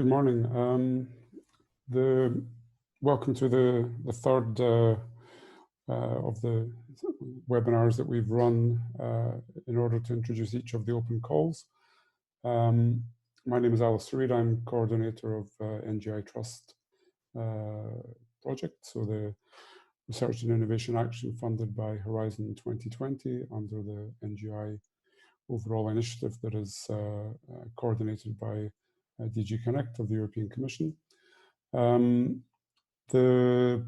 Good morning. Welcome to the third of the webinars that we've run in order to introduce each of the open calls. My name is Alistair Reid. I'm coordinator of NGLTRUST project, so the Research and Innovation Action funded by Horizon 2020 under the NGI overall initiative that is coordinated by DG Connect of the European Commission. The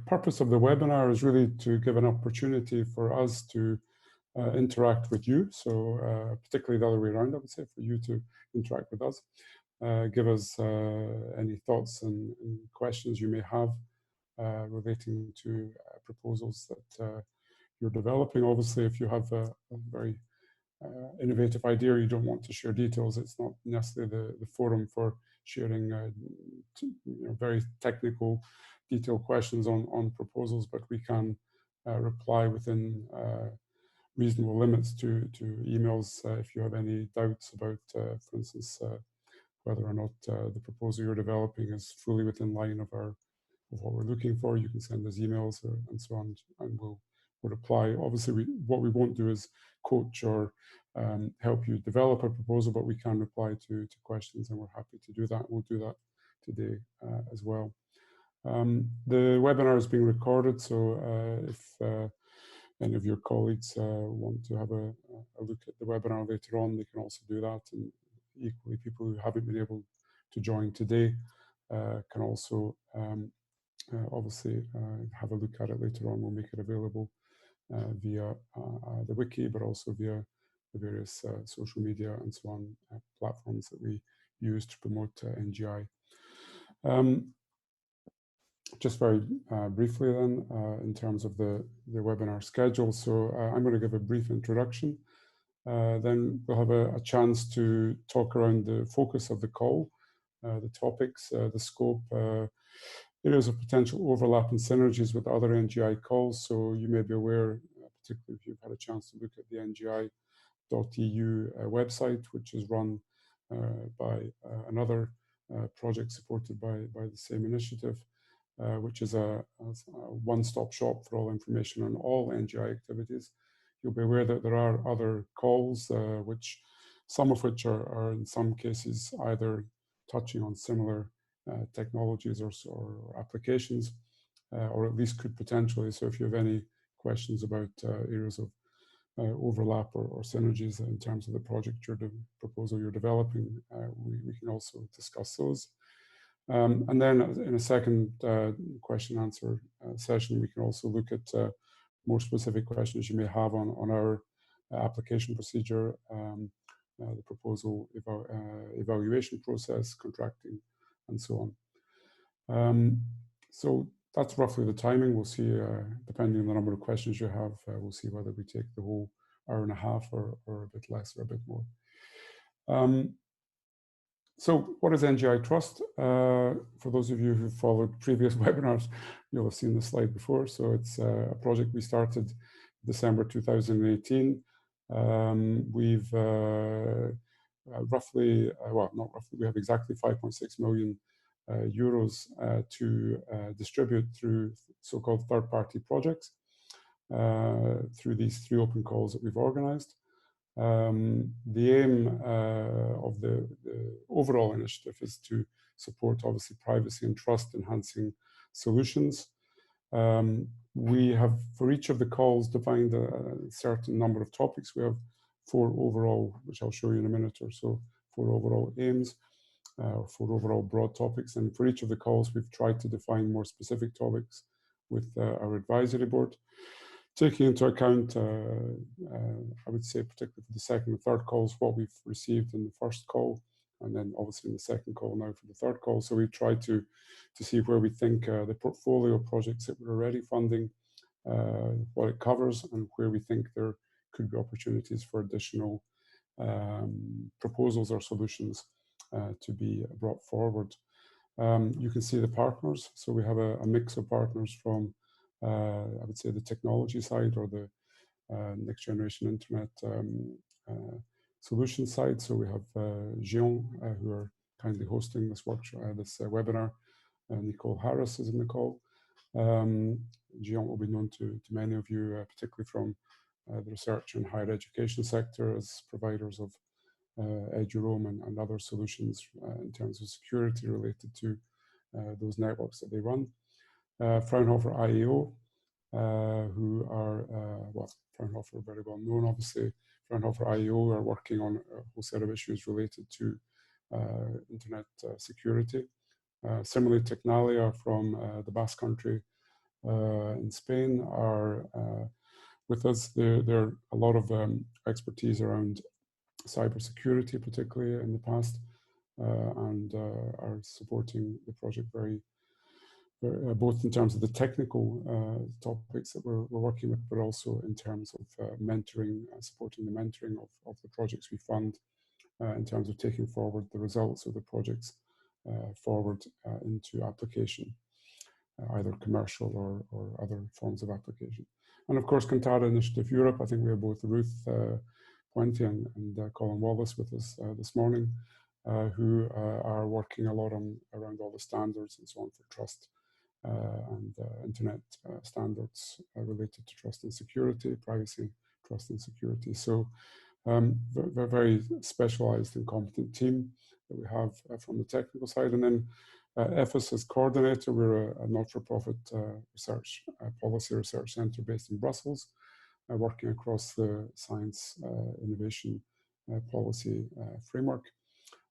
purpose of the webinar is really to give an opportunity for us to interact with you. So particularly the other way around, I would say, for you to interact with us. Give us any thoughts and questions you may have relating to proposals that you're developing. Obviously, if you have a very innovative idea, you don't want to share details, it's not necessarily the forum for sharing very technical, detailed questions on proposals, but we can reply within reasonable limits to emails if you have any doubts about, for instance, whether or not the proposal you're developing is fully within line of what we're looking for. You can send us emails and so on, and we'll reply. Obviously, what we won't do is coach or help you develop a proposal, but we can reply to questions, and we're happy to do that. We'll do that today as well. The webinar is being recorded, so if any of your colleagues want to have a look at the webinar later on, they can also do that. And equally, people who haven't been able to join today can also obviously have a look at it later on. We'll make it available via the wiki, but also via the various social media and so on platforms that we use to promote NGI. Just very briefly then, in terms of the webinar schedule. So I'm going to give a brief introduction. Then we'll have a chance to talk around the focus of the call, the topics, the scope, areas of potential overlap and synergies with other NGI calls. So you may be aware, particularly if you've had a chance to look at the NGI.eu website, which is run by another project supported by the same initiative, which is a one-stop shop for all information on all NGI activities. You'll be aware that there are other calls, some of which are in some cases either touching on similar technologies or applications, or at least could potentially. So if you have any questions about areas of overlap or synergies in terms of the project proposal you're developing, we can also discuss those. And then in a second question answer session, we can also look at more specific questions you may have on our application procedure, the proposal evaluation process, contracting, and so on. So that's roughly the timing. We'll see, depending on the number of questions you have, we'll see whether we take the whole hour and a half or a bit less or a bit more. So what is NGLTRUST? For those of you who followed previous webinars, you'll have seen the slide before. So it's a project we started December 2018. We've roughly, well, not roughly, we have exactly 5.6 million euros to distribute through so-called third-party projects through these 3 open calls that we've organized. The aim of the overall initiative is to support, obviously, privacy and trust enhancing solutions. We have, for each of the calls, defined a certain number of topics. We have 4 overall, which I'll show you in a minute or so, 4 overall aims, 4 overall broad topics. And for each of the calls, we've tried to define more specific topics with our advisory board, taking into account, I would say, particularly for the second and third calls, what we've received in the first call, and then obviously in the second call now for the third call. So we've tried to see where we think the portfolio of projects that we're already funding, what it covers, and where we think there could be opportunities for additional proposals or solutions to be brought forward. You can see the partners. So we have a mix of partners from I would say the technology side or the next generation internet solution side. So we have Géant, who are kindly hosting this workshop, this webinar. Nicole Harris is in the call. GEONT will be known to many of you, particularly from the research and higher education sector as providers of EduRoam and other solutions in terms of security related to those networks that they run. Fraunhofer IEO, who are, well, Fraunhofer are very well known, obviously. Fraunhofer IEO are working on a whole set of issues related to internet security. Similarly, Tecnalia from the Basque Country in Spain are with us. There are a lot of expertise around cybersecurity, particularly in the past, and are supporting the project very both in terms of the technical topics that we're working with, but also in terms of mentoring, supporting the mentoring of the projects we fund, in terms of taking forward the results of the projects forward into application, either commercial or other forms of application. And of course, Cantata Initiative Europe, I think we have both Ruth Puente and Colin Wallace with us this morning, who are working a lot around all the standards and so on for trust and internet standards related to trust and security, privacy, trust and security. So very, very specialized and competent team that we have from the technical side. And then EFIS as coordinator, we're a not-for-profit research policy research center based in Brussels, working across the science innovation policy framework.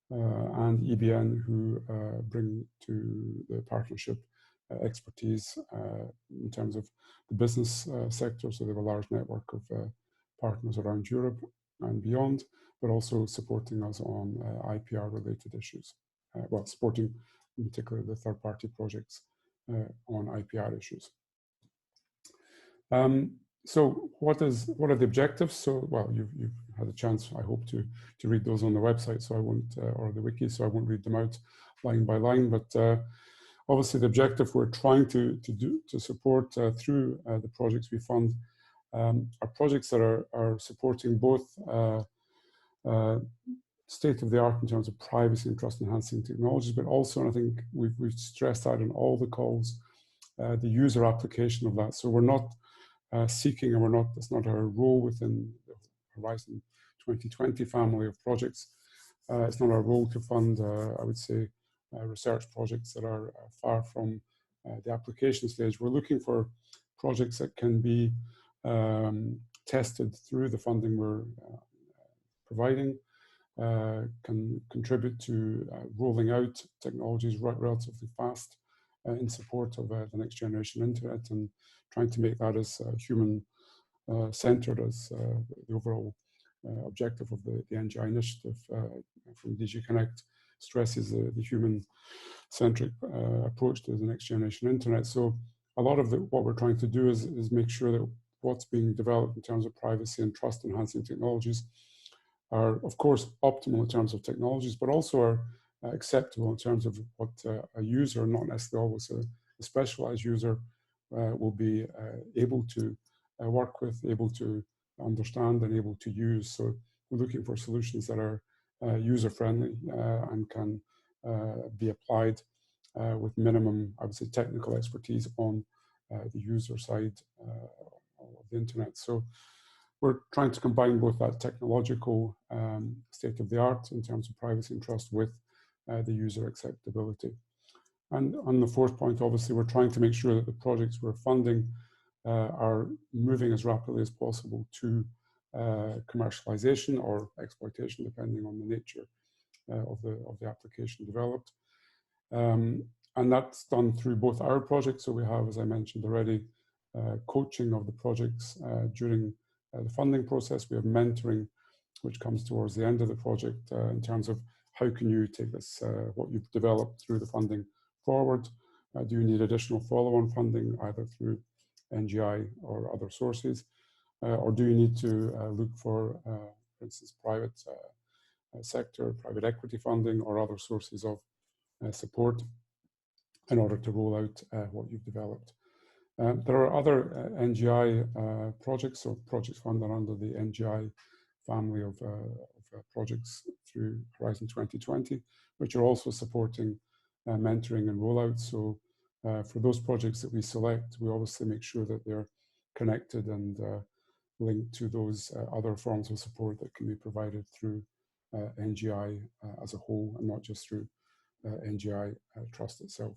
And EBN, who bring to the partnership expertise in terms of the business sector. So they have a large network of partners around Europe and beyond, but also supporting us on IPR related issues. Well, supporting in particular the third-party projects on IPR issues. So what are the objectives? So, well, you've had a chance, I hope, to read those on the website, so I won't, or the wiki, so I won't read them out line by line, but obviously the objective we're trying to support through the projects we fund are projects that are supporting both state of the art in terms of privacy and trust enhancing technologies, but also, and I think we've stressed that in all the calls, the user application of that. So we're not seeking, and it's not our role within the Horizon 2020 family of projects. It's not our role to fund, I would say, research projects that are far from the application stage. We're looking for projects that can be tested through the funding we're providing, can contribute to rolling out technologies relatively fast in support of the next generation internet, and trying to make that as human-centered as the overall objective of the NGI initiative from DG Connect stresses the human-centric approach to the next generation internet. So a lot of what we're trying to do is make sure that what's being developed in terms of privacy and trust enhancing technologies are, of course, optimal in terms of technologies, but also are acceptable in terms of what a user, not necessarily always a specialized user, will be able to work with, able to understand, and able to use. So we're looking for solutions that are user-friendly and can be applied with minimum, I would say, technical expertise on the user side of the internet. So we're trying to combine both that technological state of the art in terms of privacy and trust with the user acceptability. And on the fourth point, obviously, we're trying to make sure that the projects we're funding are moving as rapidly as possible to commercialization or exploitation, depending on the nature of the application developed. And that's done through both our projects. So we have, as I mentioned already, coaching of the projects during the funding process. We have mentoring, which comes towards the end of the project in terms of how can you take this, what you've developed through the funding forward. Do you need additional follow-on funding, either through NGI or other sources? Or do you need to look for instance, private sector, private equity funding, or other sources of support in order to roll out what you've developed? There are other NGI projects or projects funded under the NGI family of projects through Horizon 2020, which are also supporting mentoring and rollout. So for those projects that we select, we obviously make sure that they're connected and linked to those other forms of support that can be provided through NGI as a whole, and not just through NGI Trust itself.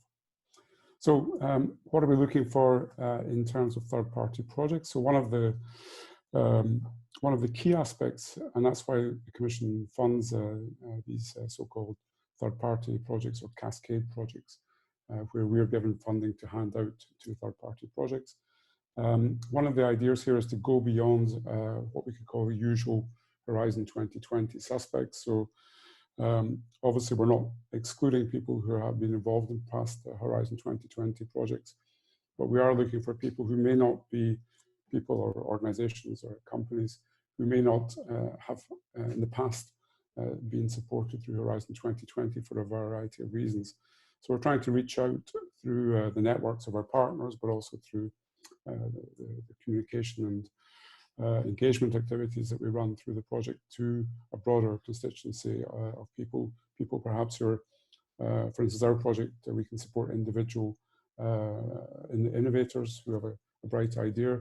So what are we looking for in terms of third-party projects? So one of the key aspects, and that's why the Commission funds these so-called third-party projects or cascade projects, where we're given funding to hand out to third-party projects. One of the ideas here is to go beyond what we could call the usual Horizon 2020 suspects. So obviously we're not excluding people who have been involved in past Horizon 2020 projects, but we are looking for people who may not be people or organizations or companies who may not have in the past been supported through Horizon 2020 for a variety of reasons. So we're trying to reach out through the networks of our partners, but also through the communication and engagement activities that we run through the project to a broader constituency of people perhaps who are, for instance, our project, we can support individual innovators who have a bright idea,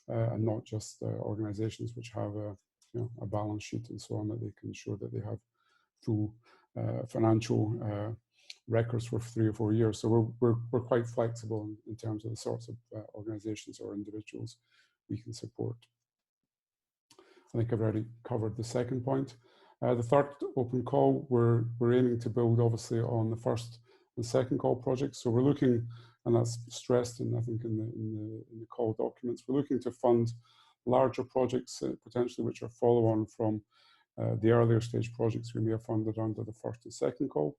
and not just organizations which have a balance sheet and so on, that they can ensure that they have full financial records for 3 or 4 years. So we're quite flexible in terms of the sorts of organizations or individuals we can support. I think I've already covered the second point. The third open call, we're aiming to build obviously on the first and second call projects. So we're looking, and that's stressed in, I think, in the call documents, we're looking to fund larger projects potentially which are follow on from the earlier stage projects we may have funded under the first and second call.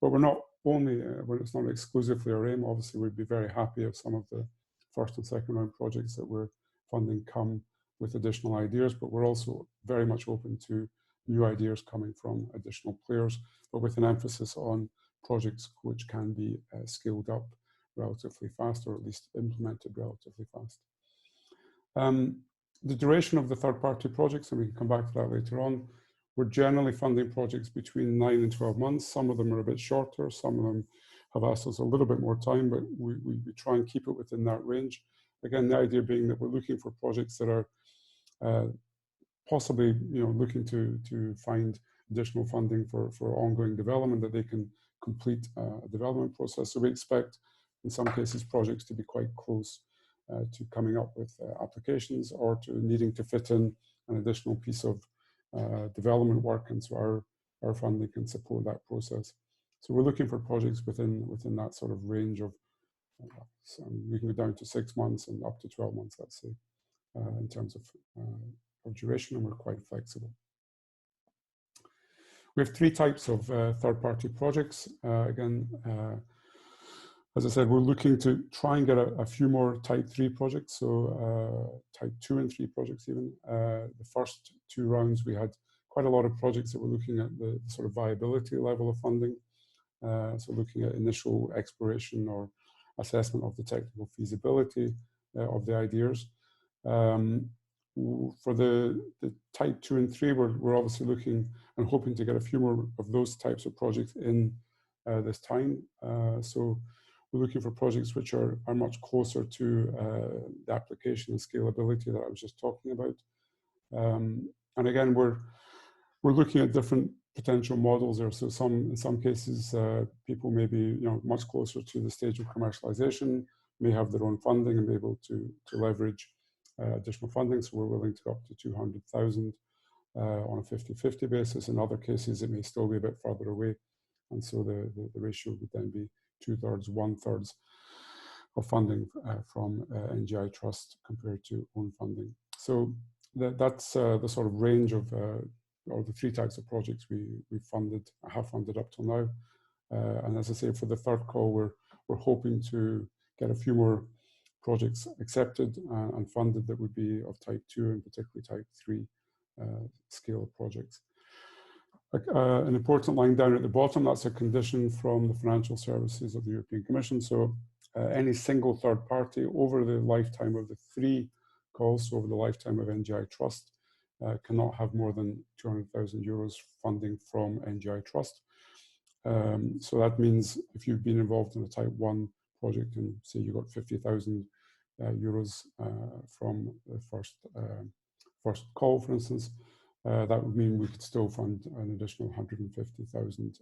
But we're not only, it's not exclusively our aim. Obviously, we'd be very happy if some of the first and second round projects that we're funding come with additional ideas, but we're also very much open to new ideas coming from additional players, but with an emphasis on projects which can be scaled up relatively fast, or at least implemented relatively fast. The duration of the third-party projects, and we can come back to that later on, we're generally funding projects between 9 and 12 months. Some of them are a bit shorter, some of them have asked us a little bit more time, but we try and keep it within that range. Again, the idea being that we're looking for projects that are possibly looking to find additional funding for ongoing development, that they can complete a development process. So we expect in some cases projects to be quite close to coming up with applications, or to needing to fit in an additional piece of development work, and so our funding can support that process. So we're looking for projects within that sort of range of so we can go down to 6 months and up to 12 months, let's say, in terms of duration, and we're quite flexible. We have 3 types of third-party projects. Again, as I said, we're looking to try and get a few more type 3 projects, so type 2 and 3 projects even. The first 2 rounds, we had quite a lot of projects that were looking at the sort of viability level of funding. So looking at initial exploration or assessment of the technical feasibility of the ideas. For the type 2 and 3, we're obviously looking and hoping to get a few more of those types of projects in this time. So we're looking for projects which are much closer to the application and scalability that I was just talking about. And again, we're looking at different potential models there. So in some cases, people may be much closer to the stage of commercialization, may have their own funding and be able to leverage additional funding. So we're willing to go up to 200,000 on a 50-50 basis. In other cases, it may still be a bit further away. And so the ratio would then be 2/3, 1/3 of funding from NGLTRUST compared to own funding. So that's the sort of range of or the 3 types of projects we have funded up till now. And as I say, for the third call, we're hoping to get a few more projects accepted and funded that would be of type 2 and particularly type 3 scale of projects. An important line down at the bottom, that's a condition from the financial services of the European Commission. So any single third party over the lifetime of the 3 calls, so over the lifetime of NGLTRUST, cannot have more than 200,000 euros funding from NGLTRUST. So that means if you've been involved in a type 1 project and say you got 50,000 euros from the first call, for instance, that would mean we could still fund an additional 150,000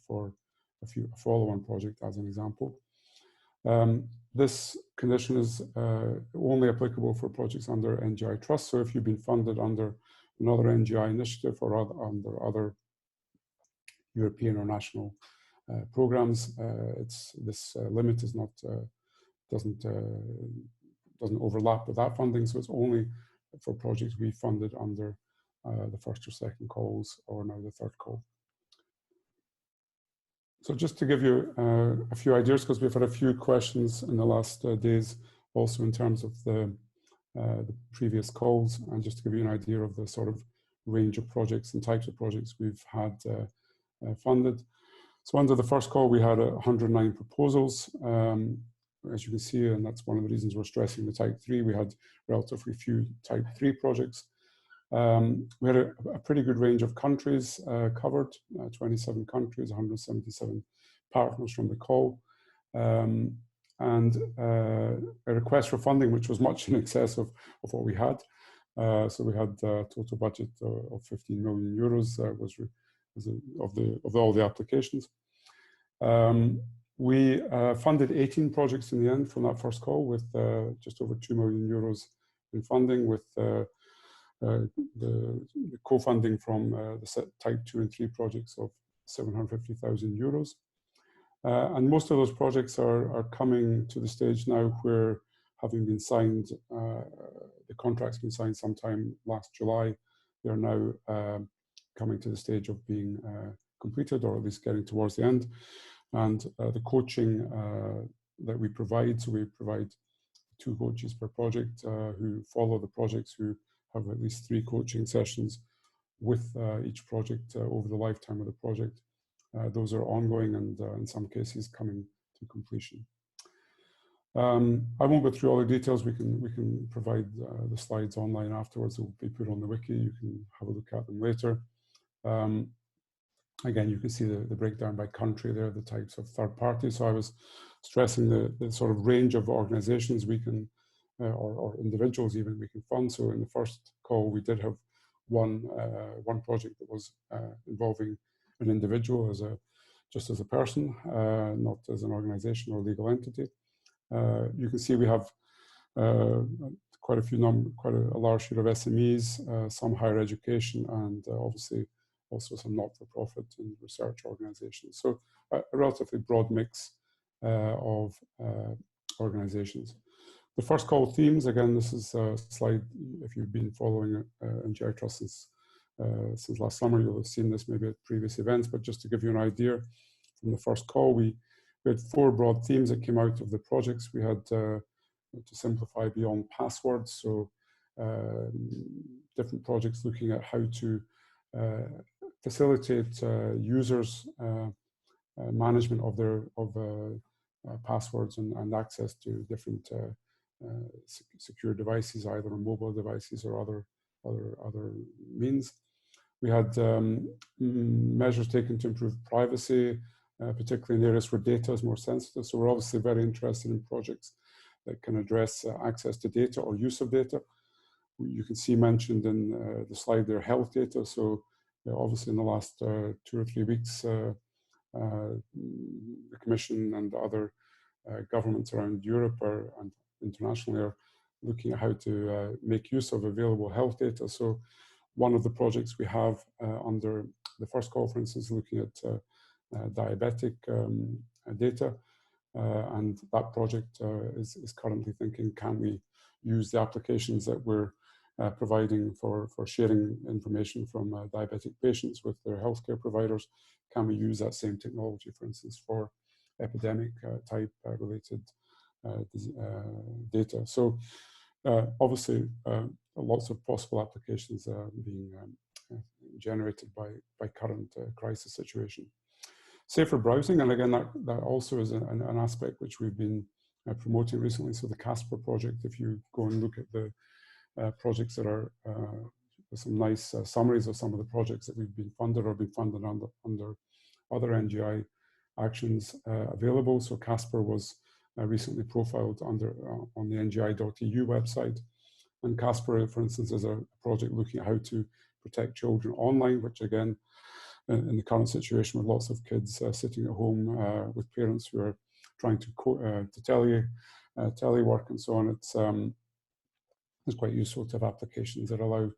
for a follow-on project, as an example. This condition is only applicable for projects under NGLTRUST. So if you've been funded under another NGI initiative or under other European or national programs, this limit is not doesn't overlap with that funding. So it's only for projects we funded under the first or second calls, or now the third call. So just to give you a few ideas, because we've had a few questions in the last days, also in terms of the previous calls, and just to give you an idea of the sort of range of projects and types of projects we've had funded. So under the first call, we had 109 proposals, as you can see, and that's one of the reasons we're stressing the type 3. We had relatively few type 3 projects. We had a pretty good range of countries covered, 27 countries, 177 partners from the call, and a request for funding, which was much in excess of what we had. So we had a total budget of 15 million euros of all the applications. We funded 18 projects in the end from that first call, with just over 2 million euros in funding, with the co-funding from the type 2 and 3 projects of 750,000 euros. And most of those projects are coming to the stage now where, having been signed, the contract's been signed sometime last July, they're now coming to the stage of being completed, or at least getting towards the end. And the coaching that we provide, so we provide 2 coaches per project who follow the projects, who have at least 3 coaching sessions with each project over the lifetime of the project. Those are ongoing and in some cases coming to completion. I won't go through all the details. We can provide the slides online afterwards. It will be put on the wiki. You can have a look at them later. Again, you can see the breakdown by country there, the types of third parties. So I was stressing the sort of range of organizations we can, or individuals even, we can fund. So in the first call, we did have one project that was involving an individual just as a person, not as an organization or legal entity. You can see we have quite a large share of SMEs, some higher education, and obviously also some not-for-profit and research organizations. So a relatively broad mix of organizations. The first call themes, again, this is a slide, if you've been following NGLTRUST since last summer, you'll have seen this maybe at previous events, but just to give you an idea, from the first call, we had 4 broad themes that came out of the projects. We had to simplify beyond passwords, so different projects looking at how to facilitate users' management of their passwords and access to different secure devices, either on mobile devices or other means. We had measures taken to improve privacy, particularly in areas where data is more sensitive. So we're obviously very interested in projects that can address access to data or use of data. You can see mentioned in the slide there health data. So obviously in the last 2 or 3 weeks, the Commission and other governments around Europe and internationally are looking at how to make use of available health data. So one of the projects we have under the first call, for instance, looking at diabetic data, and that project is currently thinking, can we use the applications that we're providing for sharing information from diabetic patients with their healthcare providers? Can we use that same technology, for instance, for epidemic type related data? So obviously lots of possible applications being generated by current crisis situation. Safer browsing, and again, that also is an aspect which we've been promoting recently. So the Casper project, if you go and look at the projects that are some nice summaries of some of the projects that we've been funded or been funded under other NGI actions available. So Casper was recently profiled on the NGI.eu website. And Casper, for instance, is a project looking at how to protect children online, which again, in the current situation with lots of kids sitting at home with parents who are trying to telework and so on, it's quite useful to have applications that allow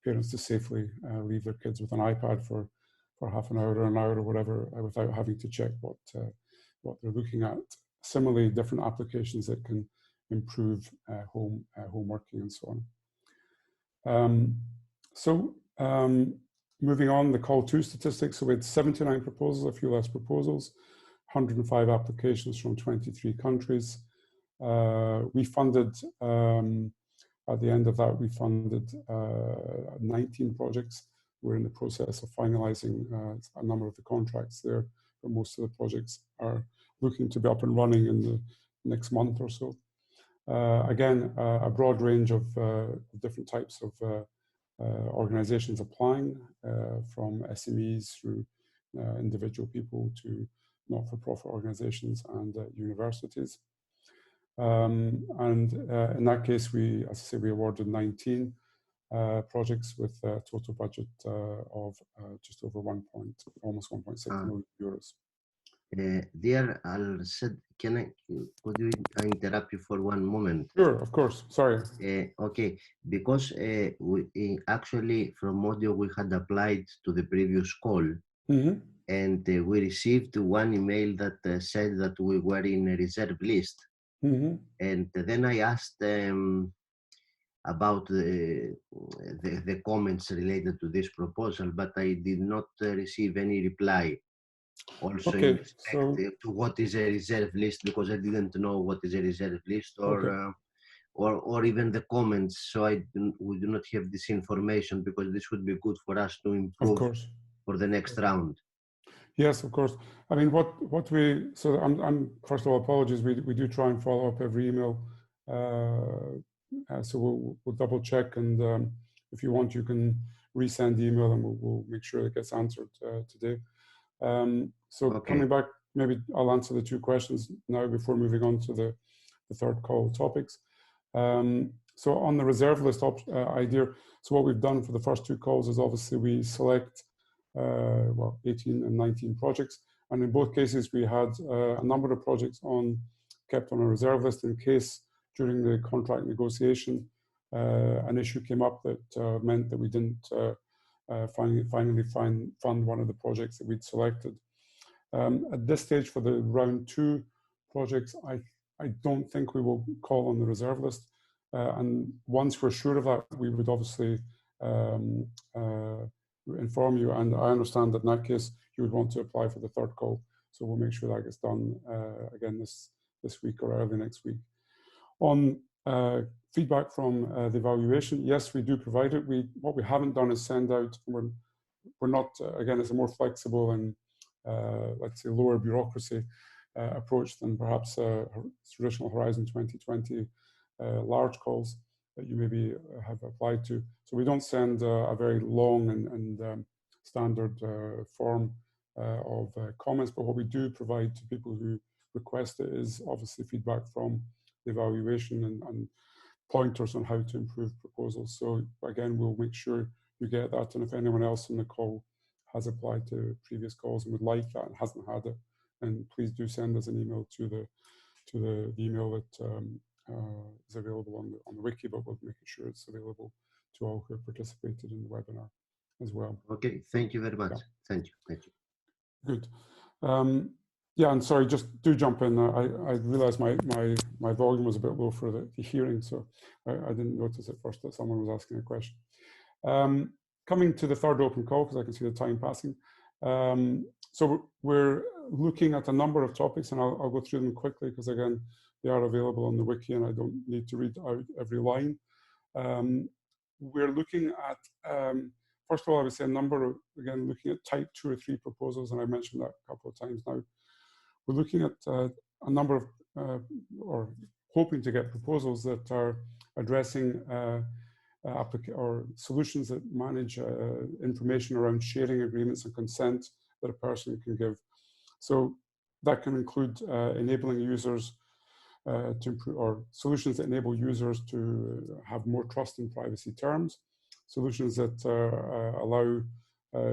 parents to safely leave their kids with an iPad for half an hour or an hour or whatever without having to check what they're looking at. Similarly, different applications that can improve home working and so on. Moving on, the call to statistics. So we had 79 proposals, a few less proposals, 105 applications from 23 countries. We funded, at the end of that, we funded 19 projects. We're in the process of finalizing a number of the contracts there, but most of the projects are looking to be up and running in the next month or so. Again, a broad range of different types of organizations applying, from SMEs through individual people to not-for-profit organizations and universities. In that case, as I say, we awarded 19 projects with a total budget of just over almost 1.6 million euros. Dear Al-Said, could you interrupt you for one moment? Sure, of course. Sorry. Okay, because we actually from audio we had applied to the previous call, and we received one email that said that we were in a reserve list, and then I asked about the comments related to this proposal, but I did not receive any reply. Also, in respect to what is a reserve list, because I didn't know what is a reserve list, or even the comments. So we do not have this information, because this would be good for us to improve for the next round. Yes, of course. I mean, I'm first of all, apologies. We do try and follow up every email. So we'll double check, and if you want, you can resend the email, and we'll make sure it gets answered today. Coming back, maybe I'll answer the two questions now before moving on to the third call topics. So on the reserve list idea, so what we've done for the first two calls is obviously we select 18 and 19 projects, and in both cases we had a number of projects kept on a reserve list in case during the contract negotiation an issue came up that meant that we didn't finally fund one of the projects that we'd selected. At this stage for the round 2 projects, I don't think we will call on the reserve list. And once we're sure of that, we would obviously inform you. And I understand that in that case, you would want to apply for the third call. So we'll make sure that gets done again this week or early next week. On feedback from the evaluation, yes, we do provide it. What we haven't done is send out, we're not, again, it's a more flexible and let's say lower bureaucracy approach than perhaps traditional Horizon 2020 large calls that you maybe have applied to. So we don't send a very long and standard form of comments, but what we do provide to people who request it is obviously feedback from the evaluation and pointers on how to improve proposals. So again, we'll make sure you get that, and if anyone else on the call has applied to previous calls and would like that and hasn't had it, then please do send us an email to the email that is available on the wiki, but we'll make sure it's available to all who have participated in the webinar as well. Okay, thank you very much. Yeah. Thank you. Good. Yeah, and sorry, just do jump in. I realized my volume was a bit low for the hearing, so I didn't notice at first that someone was asking a question. Coming to the third open call, because I can see the time passing. So we're looking at a number of topics, and I'll go through them quickly, because again, they are available on the wiki, and I don't need to read out every line. We're looking at, first of all, I would say a number of, again, looking at type 2 or 3 proposals, and I mentioned that a couple of times now. We're looking at a number of, or hoping to get proposals that are addressing or solutions that manage information around sharing agreements and consent that a person can give. So that can include enabling users to improve, or solutions that enable users to have more trust in privacy terms, solutions that allow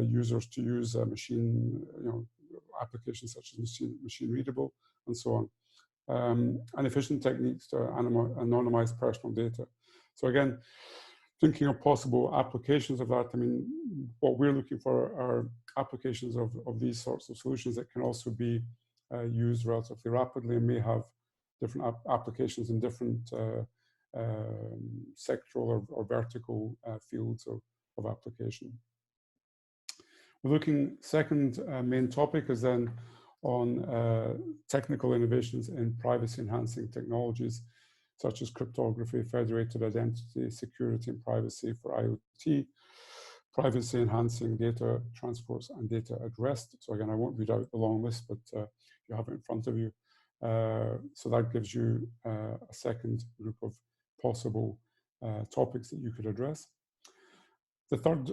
users to use machine, applications such as machine readable, and so on. And efficient techniques to anonymize personal data. So again, thinking of possible applications of that, I mean, what we're looking for are applications of these sorts of solutions that can also be used relatively rapidly and may have different applications in different sectoral or vertical fields of application. We're looking, second main topic is then on technical innovations in privacy-enhancing technologies, such as cryptography, federated identity, security and privacy for IoT, privacy-enhancing data transports and data at rest. So again, I won't read out the long list, but you have it in front of you. So that gives you a second group of possible topics that you could address. The third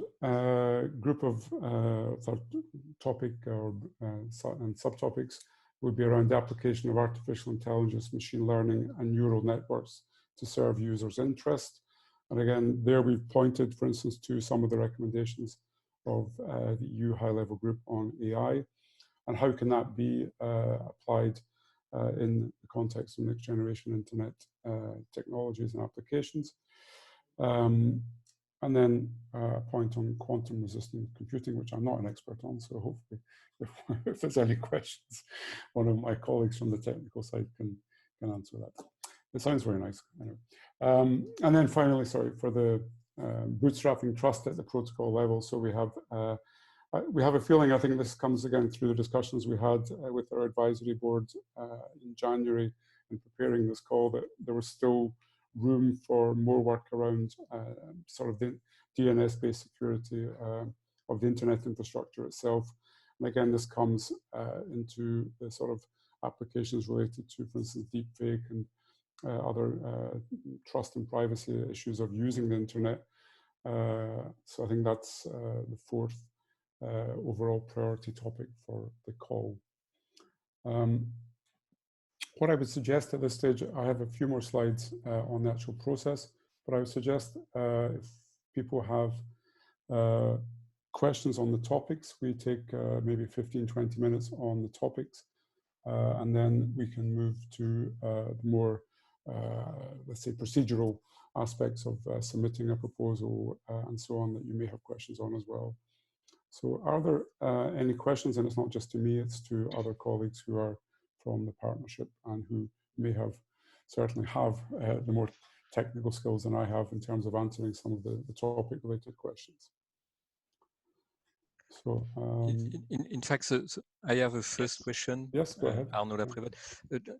group of third topic and subtopics would be around the application of artificial intelligence, machine learning, and neural networks to serve users' interest. And again, there we've pointed, for instance, to some of the recommendations of the EU high-level group on AI, and how can that be applied in the context of next-generation internet technologies and applications. And then a point on quantum-resistant computing, which I'm not an expert on, so hopefully if there's any questions, one of my colleagues from the technical side can answer that. It sounds very nice, anyway. And then finally, sorry, for the bootstrapping trust at the protocol level. So we have a feeling, I think this comes again through the discussions we had with our advisory board in January in preparing this call, that there was still room for more work around sort of the DNS-based security of the internet infrastructure itself. And again, this comes into the sort of applications related to, for instance, deepfake and other trust and privacy issues of using the internet. So I think that's the fourth overall priority topic for the call. What I would suggest at this stage, I have a few more slides on the actual process, but I would suggest if people have questions on the topics, we take maybe 15, 20 minutes on the topics, and then we can move to the more, let's say, procedural aspects of submitting a proposal and so on that you may have questions on as well. So are there any questions? And it's not just to me, it's to other colleagues who are from the partnership and who may have, certainly have the more technical skills than I have in terms of answering some of the topic related questions. So in fact, I have a first question. Yes, go ahead. Arnaud Laprévotte.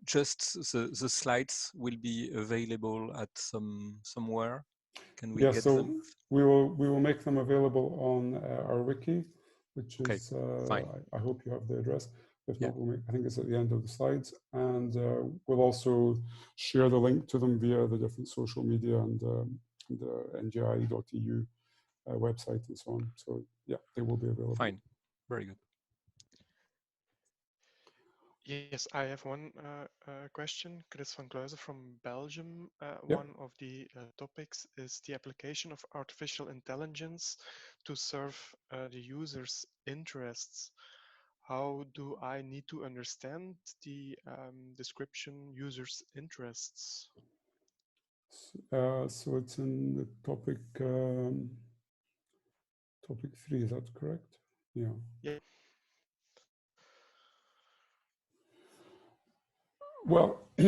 Just the slides will be available at somewhere. Can we get them? we will make them available on our wiki, which is fine. I hope you have the address. If not, we'll make, I think it's at the end of the slides, and we'll also share the link to them via the different social media and the NGI.eu website and so on. So yeah, they will be available. Fine, very good. Yes, I have one question. Chris van Kluizen from Belgium. Yep. One of the topics is the application of artificial intelligence to serve the user's interests. How do I need to understand the description user's interests? So it's in the topic 3, is that correct? Yeah. Yeah. Well, I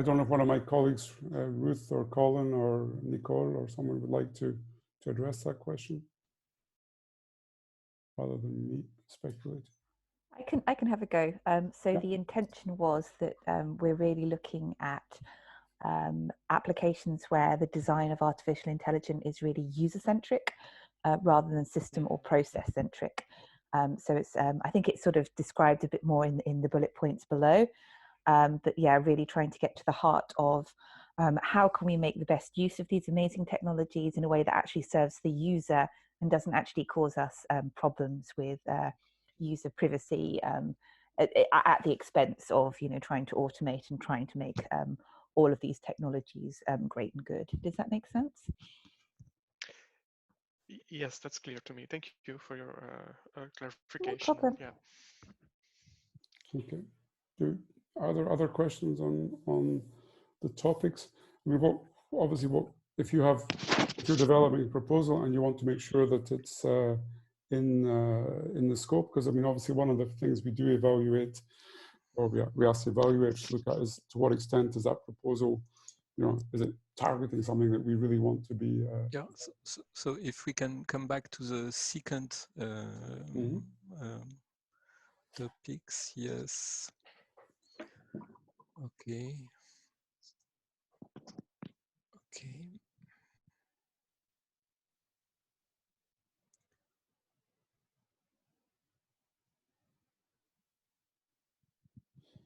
don't know if one of my colleagues, Ruth or Colin or Nicole or someone would like to address that question, rather than me speculate. I can have a go. So the intention was that we're really looking at applications where the design of artificial intelligence is really user-centric rather than system or process-centric. So it's I think it's sort of described a bit more in the bullet points below. But yeah, really trying to get to the heart of how can we make the best use of these amazing technologies in a way that actually serves the user and doesn't actually cause us problems with user privacy at the expense of, you know, trying to automate and trying to make all of these technologies great and good. Does that make sense? Yes, that's clear to me. Thank you for your clarification. No problem. Yeah. Okay. Are there other questions on the topics? I mean, if you're developing a proposal and you want to make sure that it's in the scope, because I mean, obviously one of the things we do evaluate, or we ask evaluators to look at, is to what extent is that proposal, you know, is it targeting something that we really want to be? Yeah. So if we can come back to the second topics, yes. Okay. Okay.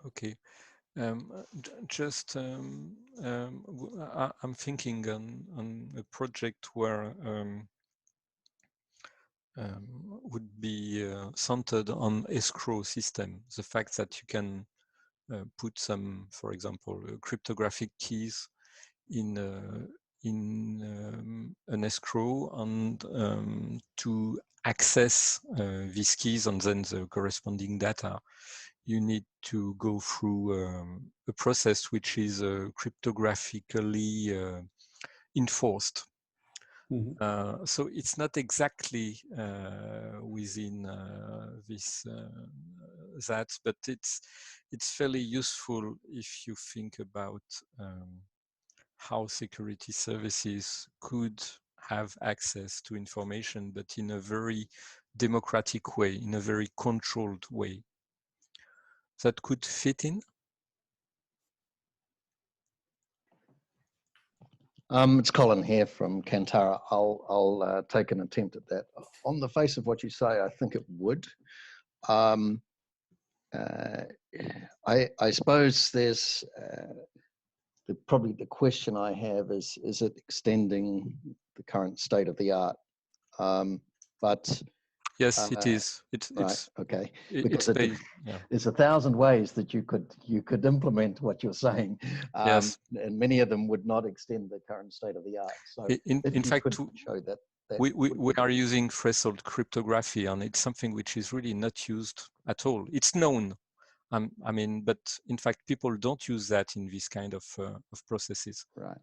Okay. I'm thinking on a project where would be centered on escrow system. The fact that you can put some, for example, cryptographic keys in an escrow and to access these keys and then the corresponding data, you need to go through a process which is cryptographically enforced. So it's not exactly within this that, but it's fairly useful if you think about how security services could have access to information, but in a very democratic way, in a very controlled way. That could fit in? It's Colin here from Kantara. I'll take an attempt at that. On the face of what you say, I think it would. I suppose there's probably the question I have is it extending the current state of the art? But yes, it is. Right. Okay. Because there's 1,000 ways that you could implement what you're saying, yes, and many of them would not extend the current state of the art. So, in fact, show that we are using threshold cryptography, and it's something which is really not used at all. It's known, I mean, but in fact, people don't use that in this kind of processes. Right.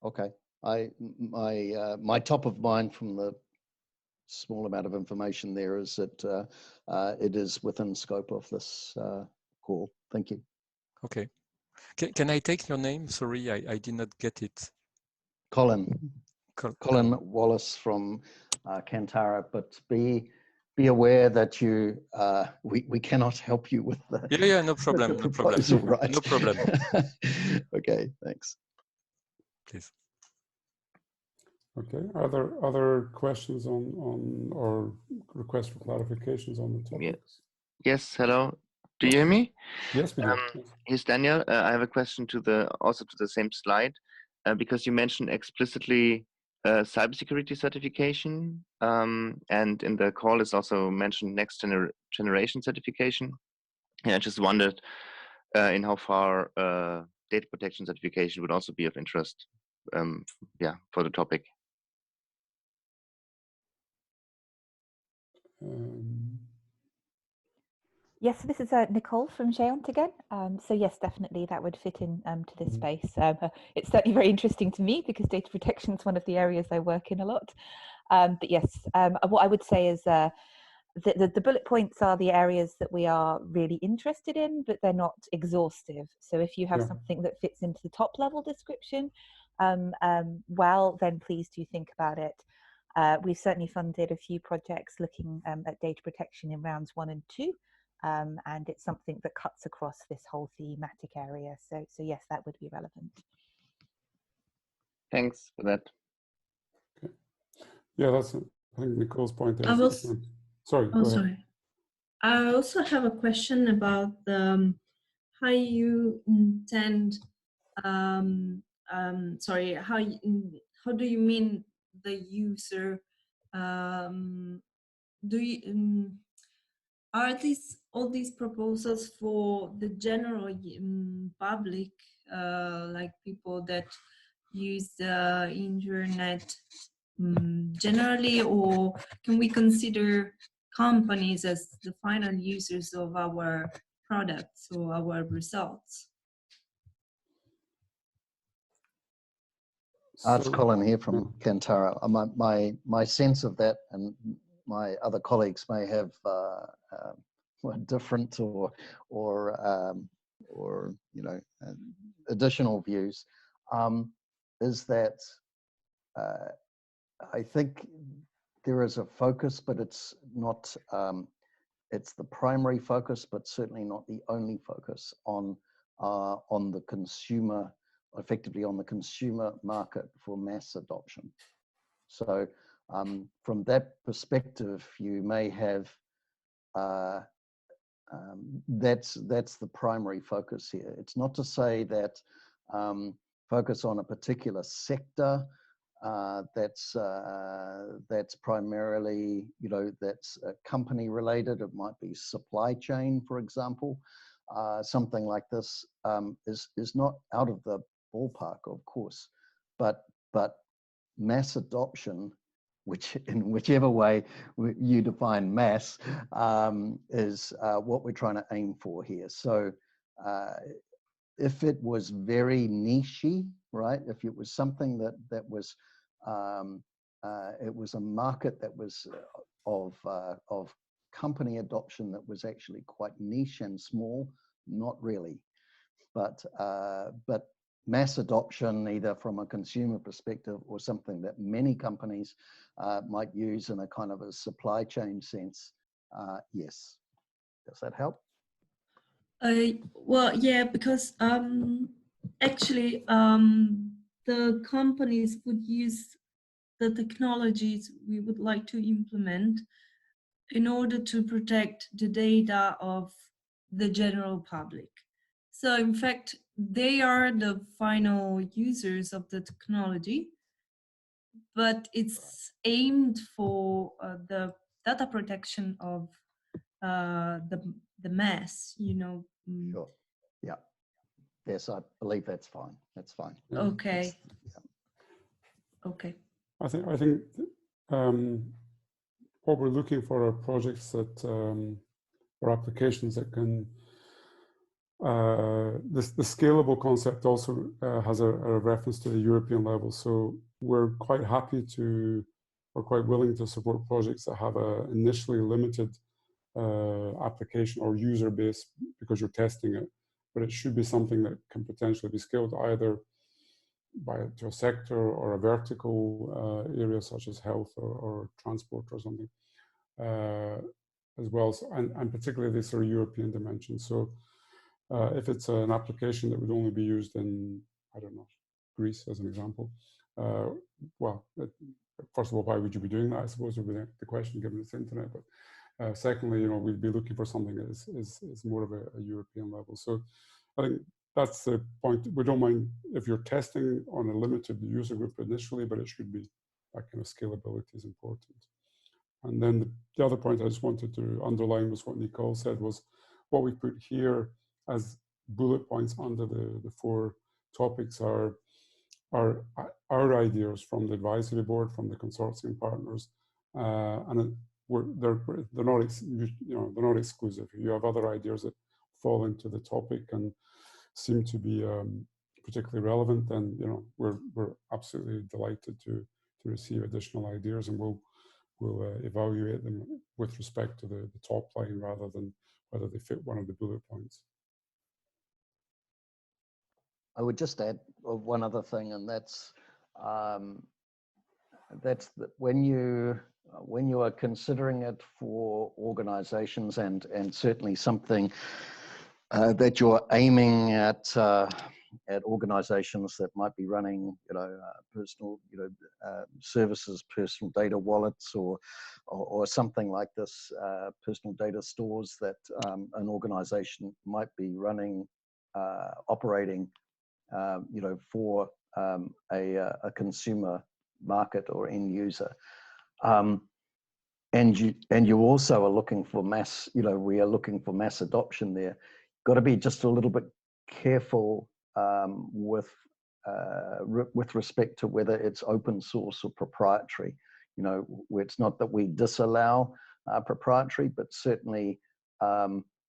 Okay. My top of mind from the small amount of information there is that it is within scope of this call. Thank you. Okay. Can I take your name? Sorry, I did not get it. Colin Wallace from Kantara, but be aware that we cannot help you with the no problem, no problem, right? No problem. Okay, thanks. Please. Okay. Are there other questions on or requests for clarifications on the topics? Yes. Hello. Do you hear me? Yes, we do. Here's Daniel. I have a question to the same slide, because you mentioned explicitly cybersecurity certification, and in the call is also mentioned next generation certification. And I just wondered in how far data protection certification would also be of interest, for the topic. Yes, this is Nicole from Géant again. So yes, definitely that would fit in to this space. It's certainly very interesting to me because data protection is one of the areas I work in a lot. But yes, what I would say is the bullet points are the areas that we are really interested in, but they're not exhaustive. So if you have something that fits into the top level description, well, then please do think about it. We've certainly funded a few projects looking at data protection in rounds 1 and 2. And it's something that cuts across this whole thematic area. So yes, that would be relevant. Thanks for that. Okay. Yeah, that's I think Nicole's point there. Sorry, go ahead. I also have a question about how you intend sorry, how do you mean the user? Do you are all these proposals for the general public, like people that use the internet generally, or can we consider companies as the final users of our products or our results? It's Colin here from Kantara. My sense of that, and my other colleagues may have different or you know, additional views, is that I think there is a focus, but it's not. It's the primary focus, but certainly not the only focus on the consumer, effectively on the consumer market for mass adoption. So from that perspective, you may have that's the primary focus here. It's not to say that focus on a particular sector that's primarily, you know, that's company related. It might be supply chain, for example. Something like this is not out of the ballpark, of course, but mass adoption, which in whichever way you define mass, is what we're trying to aim for here. So if it was very niche-y, right? If it was something that was, it was a market that was of company adoption that was actually quite niche and small, not really. But mass adoption, either from a consumer perspective or something that many companies might use in a kind of a supply chain sense, yes. Does that help? Well, yeah, because actually the companies would use the technologies we would like to implement in order to protect the data of the general public. So in fact, they are the final users of the technology, but it's aimed for the data protection of the mass, you know. Sure. Yeah. Yes, I believe that's fine. That's fine. Okay. Yeah. Okay. I think what we're looking for are projects that or applications that can. The scalable concept also has a reference to the European level. So we're quite happy to, or quite willing to support projects that have a initially limited application or user base because you're testing it, but it should be something that can potentially be scaled either to a sector or a vertical area such as health or transport or something as well. So, and particularly this sort of European dimension. So if it's an application that would only be used in, I don't know, Greece as an example, well, first of all, why would you be doing that? I suppose would be the question given it's internet. But secondly, you know, we'd be looking for something that is more of a European level. So I think that's the point. We don't mind if you're testing on a limited user group initially, but it should be that kind of scalability is important. And then the other point I just wanted to underline was what Nicole said, was what we put here as bullet points under the 4 topics are our ideas from the advisory board, from the consortium partners, and they're not exclusive. You have other ideas that fall into the topic and seem to be particularly relevant, then we're absolutely delighted to receive additional ideas, and we'll evaluate them with respect to the top line rather than whether they fit one of the bullet points. I would just add one other thing, and that's that when you are considering it for organizations and certainly something that you're aiming at organizations that might be running, personal, services, personal data wallets, or something like this, personal data stores that an organization might be running, operating, for a consumer market or end user. And you also are looking for mass, we are looking for mass adoption there. Got to be just a little bit careful with respect to whether it's open source or proprietary. It's not that we disallow proprietary, but certainly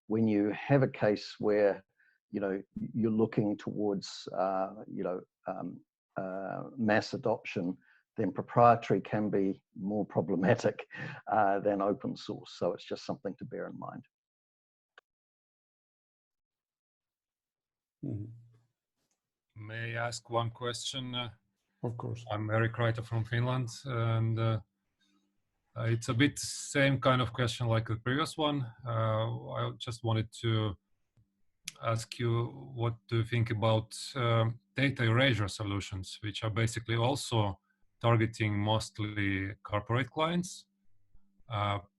when you have a case where you're looking towards mass adoption, then proprietary can be more problematic than open source. So it's just something to bear in mind. Mm-hmm. May I ask one question? Of course. I'm Erik Raita from Finland, and it's a bit same kind of question like the previous one. I just wanted to ask you, what do you think about data erasure solutions, which are basically also targeting mostly corporate clients,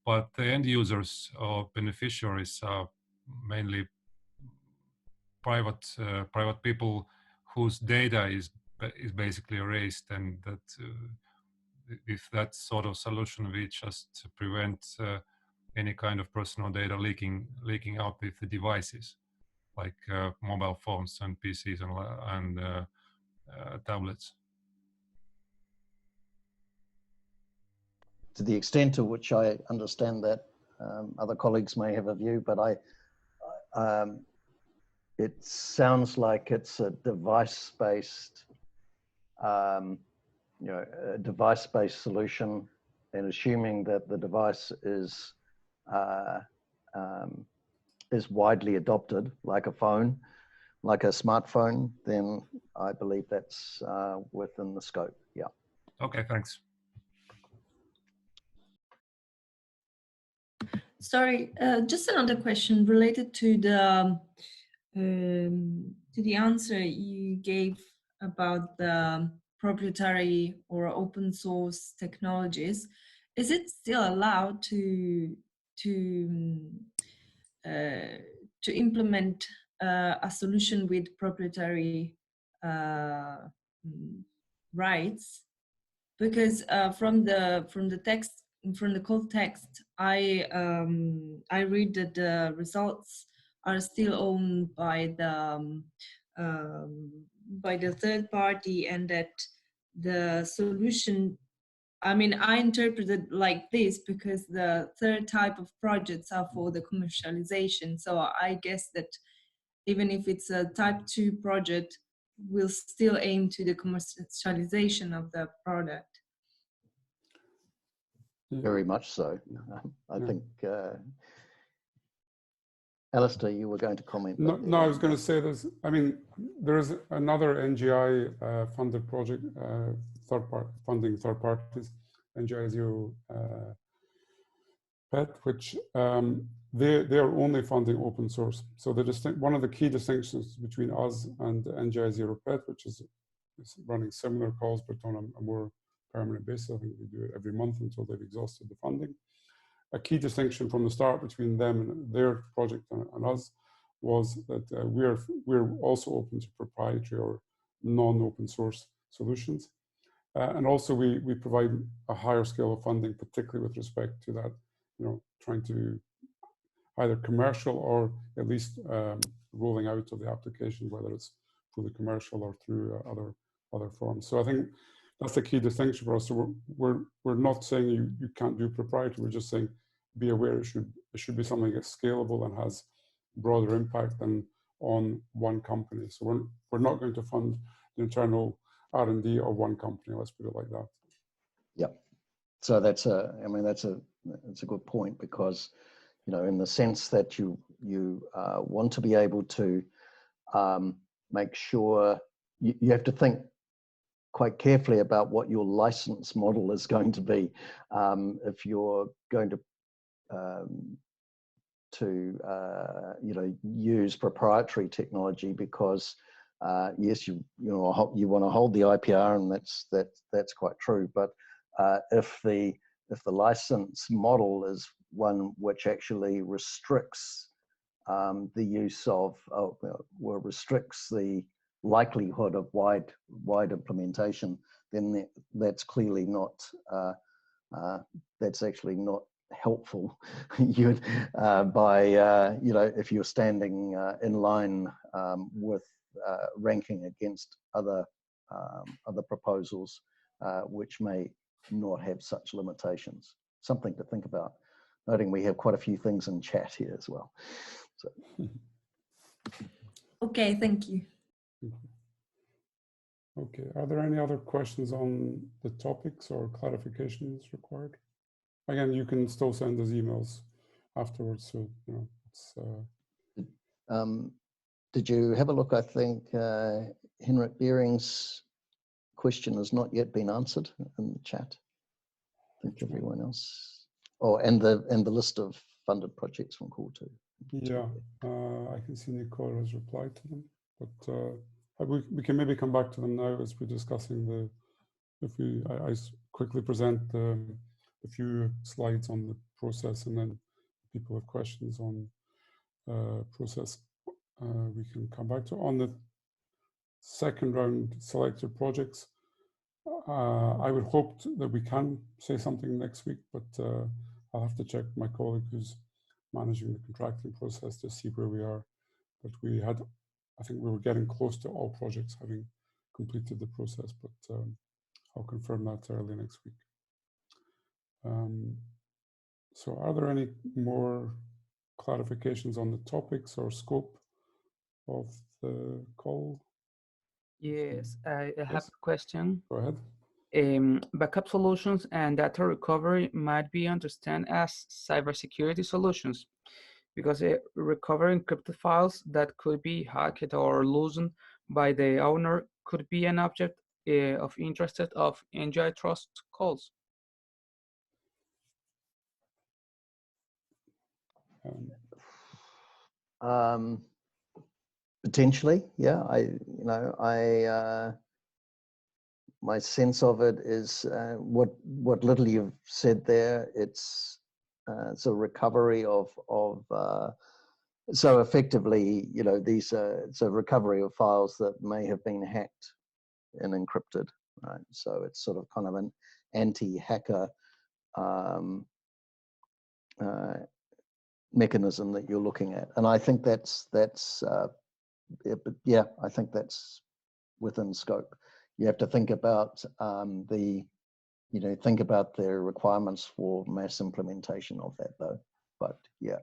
but the end users or beneficiaries are mainly private people whose data is basically erased, and that if that sort of solution will just prevent any kind of personal data leaking out with the devices like mobile phones and PCs and tablets. To the extent to which I understand that, other colleagues may have a view, but it sounds like it's a device-based, a device-based solution, and assuming that the device is widely adopted, like a phone, like a smartphone, then I believe that's within the scope. Yeah. Okay, thanks. Sorry, just another question related to the answer you gave about the proprietary or open source technologies. Is it still allowed to implement a solution with proprietary rights? Because from the text, from the code text, I read that the results are still owned by the third party, and that the solution, I mean, I interpret it like this because the third type of projects are for the commercialization. So I guess that even if it's a type 2 project, we'll still aim to the commercialization of the product. Very much so. I think, Alistair, you were going to comment. No, I was going to say this. I mean, there is another NGI funded project, funding third parties, NGI Zero PET, which they are only funding open source. So one of the key distinctions between us and NGI Zero PET, which is running similar calls but on a more permanent basis. I think we do it every month until they've exhausted the funding. A key distinction from the start between them and their project and us was that we're also open to proprietary or non-open source solutions. And also we provide a higher scale of funding, particularly with respect to that, trying to either commercial or at least rolling out of the application, whether it's fully commercial or through other forms. So I think that's the key distinction for us. So we're not saying you can't do proprietary. We're just saying be aware it should be something that's scalable and has broader impact than on one company. So we're not going to fund the internal R&D of one company. Let's put it like that. Yeah. So that's a good point, because in the sense that you want to be able to make sure you have to think quite carefully about what your license model is going to be. If you're going to use proprietary technology, because yes, you want to hold the IPR, and that's quite true. But if the license model is one which actually restricts the use of, or restricts the likelihood of wide implementation, then that's clearly not, that's actually not helpful. You'd you know, if you're standing in line with ranking against other proposals which may not have such limitations. Something to think about. Noting we have quite a few things in chat here as well. So. Okay, thank you. Okay, are there any other questions on the topics or clarifications required? Again, you can still send us emails afterwards, so you know it's. Did you have a look? I think Henrik Beering's question has not yet been answered in the chat. I think everyone else. Oh, and the list of funded projects from Call 2. Yeah, I can see Nicole has replied to them, but we can maybe come back to them now as we're discussing the. If I quickly present a few slides on the process, and then people have questions on process, we can come back to. On the second round selected projects, I would hope that we can say something next week, but I'll have to check my colleague who's managing the contracting process to see where we are. But we had, I think we were getting close to all projects having completed the process, but I'll confirm that early next week. So are there any more clarifications on the topics or scope of the call? Yes, I have Yes. a question. Go ahead. Backup solutions and data recovery might be understood as cybersecurity solutions because recovering encrypted files that could be hacked or loosened by the owner could be an object of interest of NGLTRUST calls. Potentially, yeah. My sense of it is what little you've said there. It's a recovery of so effectively, you know, these it's a recovery of files that may have been hacked and encrypted, right? So it's sort of kind of an anti-hacker mechanism that you're looking at, and I think that's yeah, I think that's within scope. You have to think about think about the requirements for mass implementation of that, though. But yeah,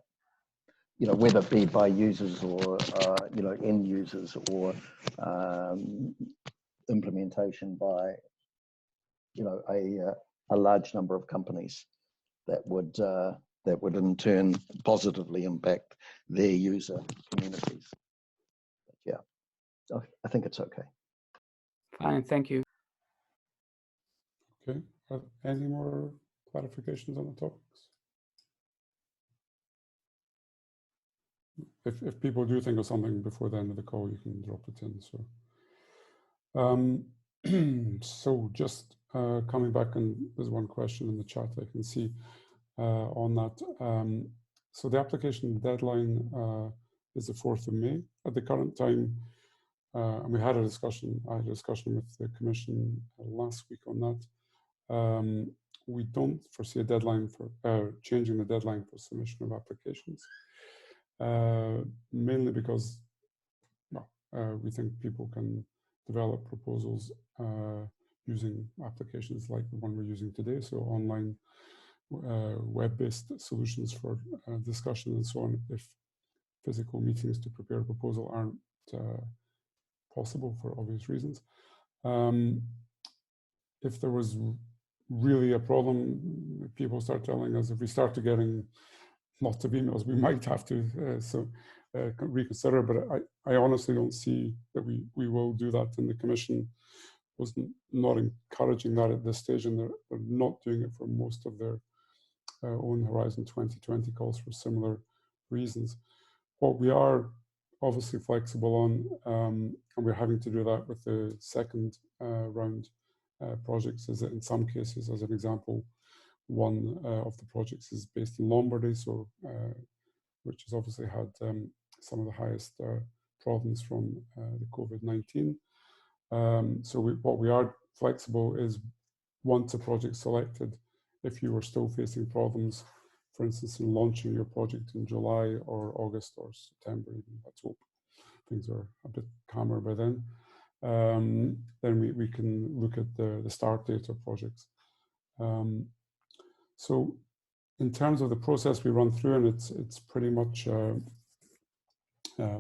you know, whether it be by users or end users, or implementation by a large number of companies, that would in turn positively impact their user communities. But yeah, I think it's okay. Fine, thank you. Okay, any more clarifications on the topics? If people do think of something before the end of the call, you can drop it in. So, so just coming back, and there's one question in the chat I can see on that. So the application deadline is the 4th of May at the current time. And we had a discussion, I had a discussion with the Commission last week on that. We don't foresee a deadline for changing the deadline for submission of applications, mainly because we think people can develop proposals using applications like the one we're using today, so online web-based solutions for discussion and so on, if physical meetings to prepare a proposal aren't possible for obvious reasons. If there was really a problem, people start telling us, if we start getting lots of emails, we might have to reconsider, but I honestly don't see that we will do that, and the Commission was not encouraging that at this stage, and they're not doing it for most of their own Horizon 2020 calls for similar reasons. What we are obviously flexible on, and we're having to do that with the second round projects, is that in some cases, as an example, one of the projects is based in Lombardy, so which has obviously had some of the highest problems from the COVID-19. So what we are flexible is, once a project selected, if you were still facing problems, for instance, in launching your project in July or August or September, even, let's hope things are a bit calmer by then, then we can look at the start date of projects. So in terms of the process we run through, and it's pretty much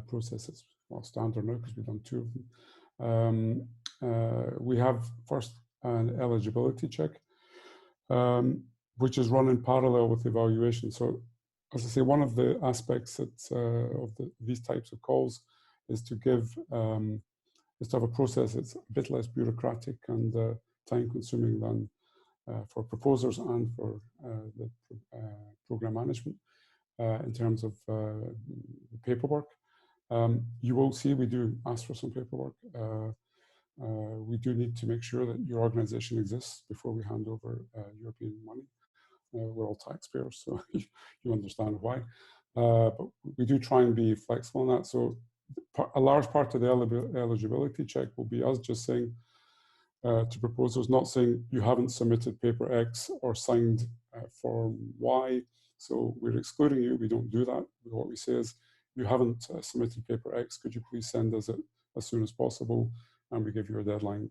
processes, well, standard now because we've done 2 of them. We have first an eligibility check, which is run in parallel with evaluation. So, as I say, one of the aspects that's, of these types of calls is to give, is to have a process that's a bit less bureaucratic and time-consuming than for proposers and for the program management in terms of paperwork. You will see we do ask for some paperwork. We do need to make sure that your organization exists before we hand over European money. We're all taxpayers, so you understand why. But we do try and be flexible on that. So a large part of the eligibility check will be us just saying to proposals, not saying you haven't submitted paper X or signed form Y, so we're excluding you. We don't do that. What we say is, you haven't submitted paper X, could you please send us it as soon as possible? And we give you a deadline,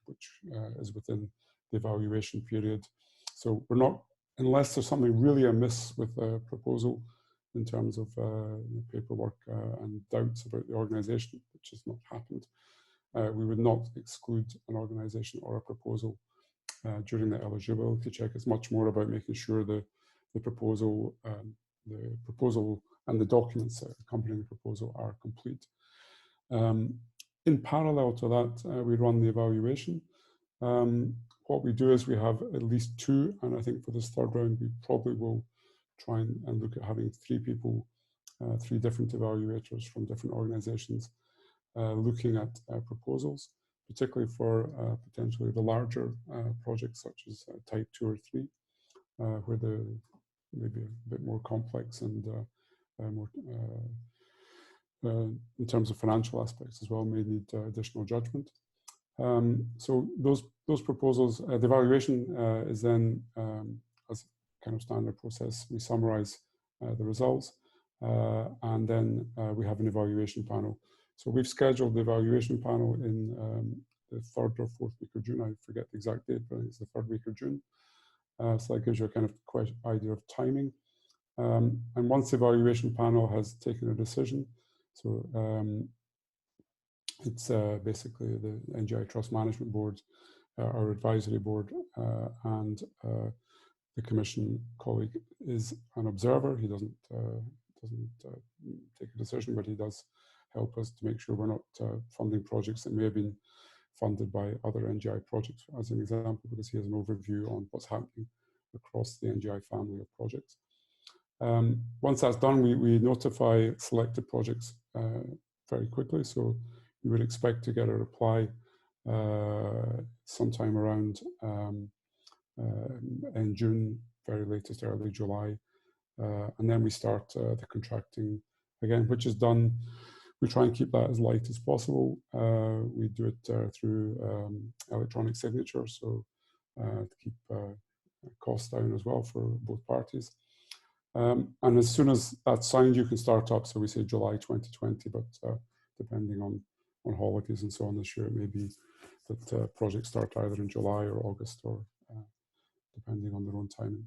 which is within the evaluation period. So we're not, unless there's something really amiss with the proposal in terms of paperwork and doubts about the organization, which has not happened, we would not exclude an organization or a proposal during the eligibility check. It's much more about making sure the proposal and the documents accompanying the proposal are complete. In parallel to that, we run the evaluation. What we do is we have at least 2, and I think for this 3rd round, we probably will try and look at having 3 people, 3 different evaluators from different organizations looking at proposals, particularly for potentially the larger projects such as type 2 or 3, where the maybe a bit more complex and more in terms of financial aspects as well, may need additional judgment. So those proposals, the evaluation is then, as kind of standard process, we summarize the results, and then we have an evaluation panel. So we've scheduled the evaluation panel in the 3rd or 4th week of June. I forget the exact date, but I think it's the 3rd week of June. So that gives you a kind of idea of timing. And once the evaluation panel has taken a decision, so it's basically the NGLTRUST Management Board, our advisory board, and the Commission colleague is an observer. He doesn't take a decision, but he does help us to make sure we're not funding projects that may have been funded by other NGI projects, as an example, because he has an overview on what's happening across the NGI family of projects. Once that's done, we notify selected projects very quickly. So you would expect to get a reply sometime around in June, very latest early July. And then we start the contracting again, which is done. We try and keep that as light as possible. We do it through electronic signature, so to keep costs down as well for both parties. And as soon as that's signed, you can start up. So we say July 2020, but depending on holidays and so on this year, it may be that projects start either in July or August, or depending on their own timing.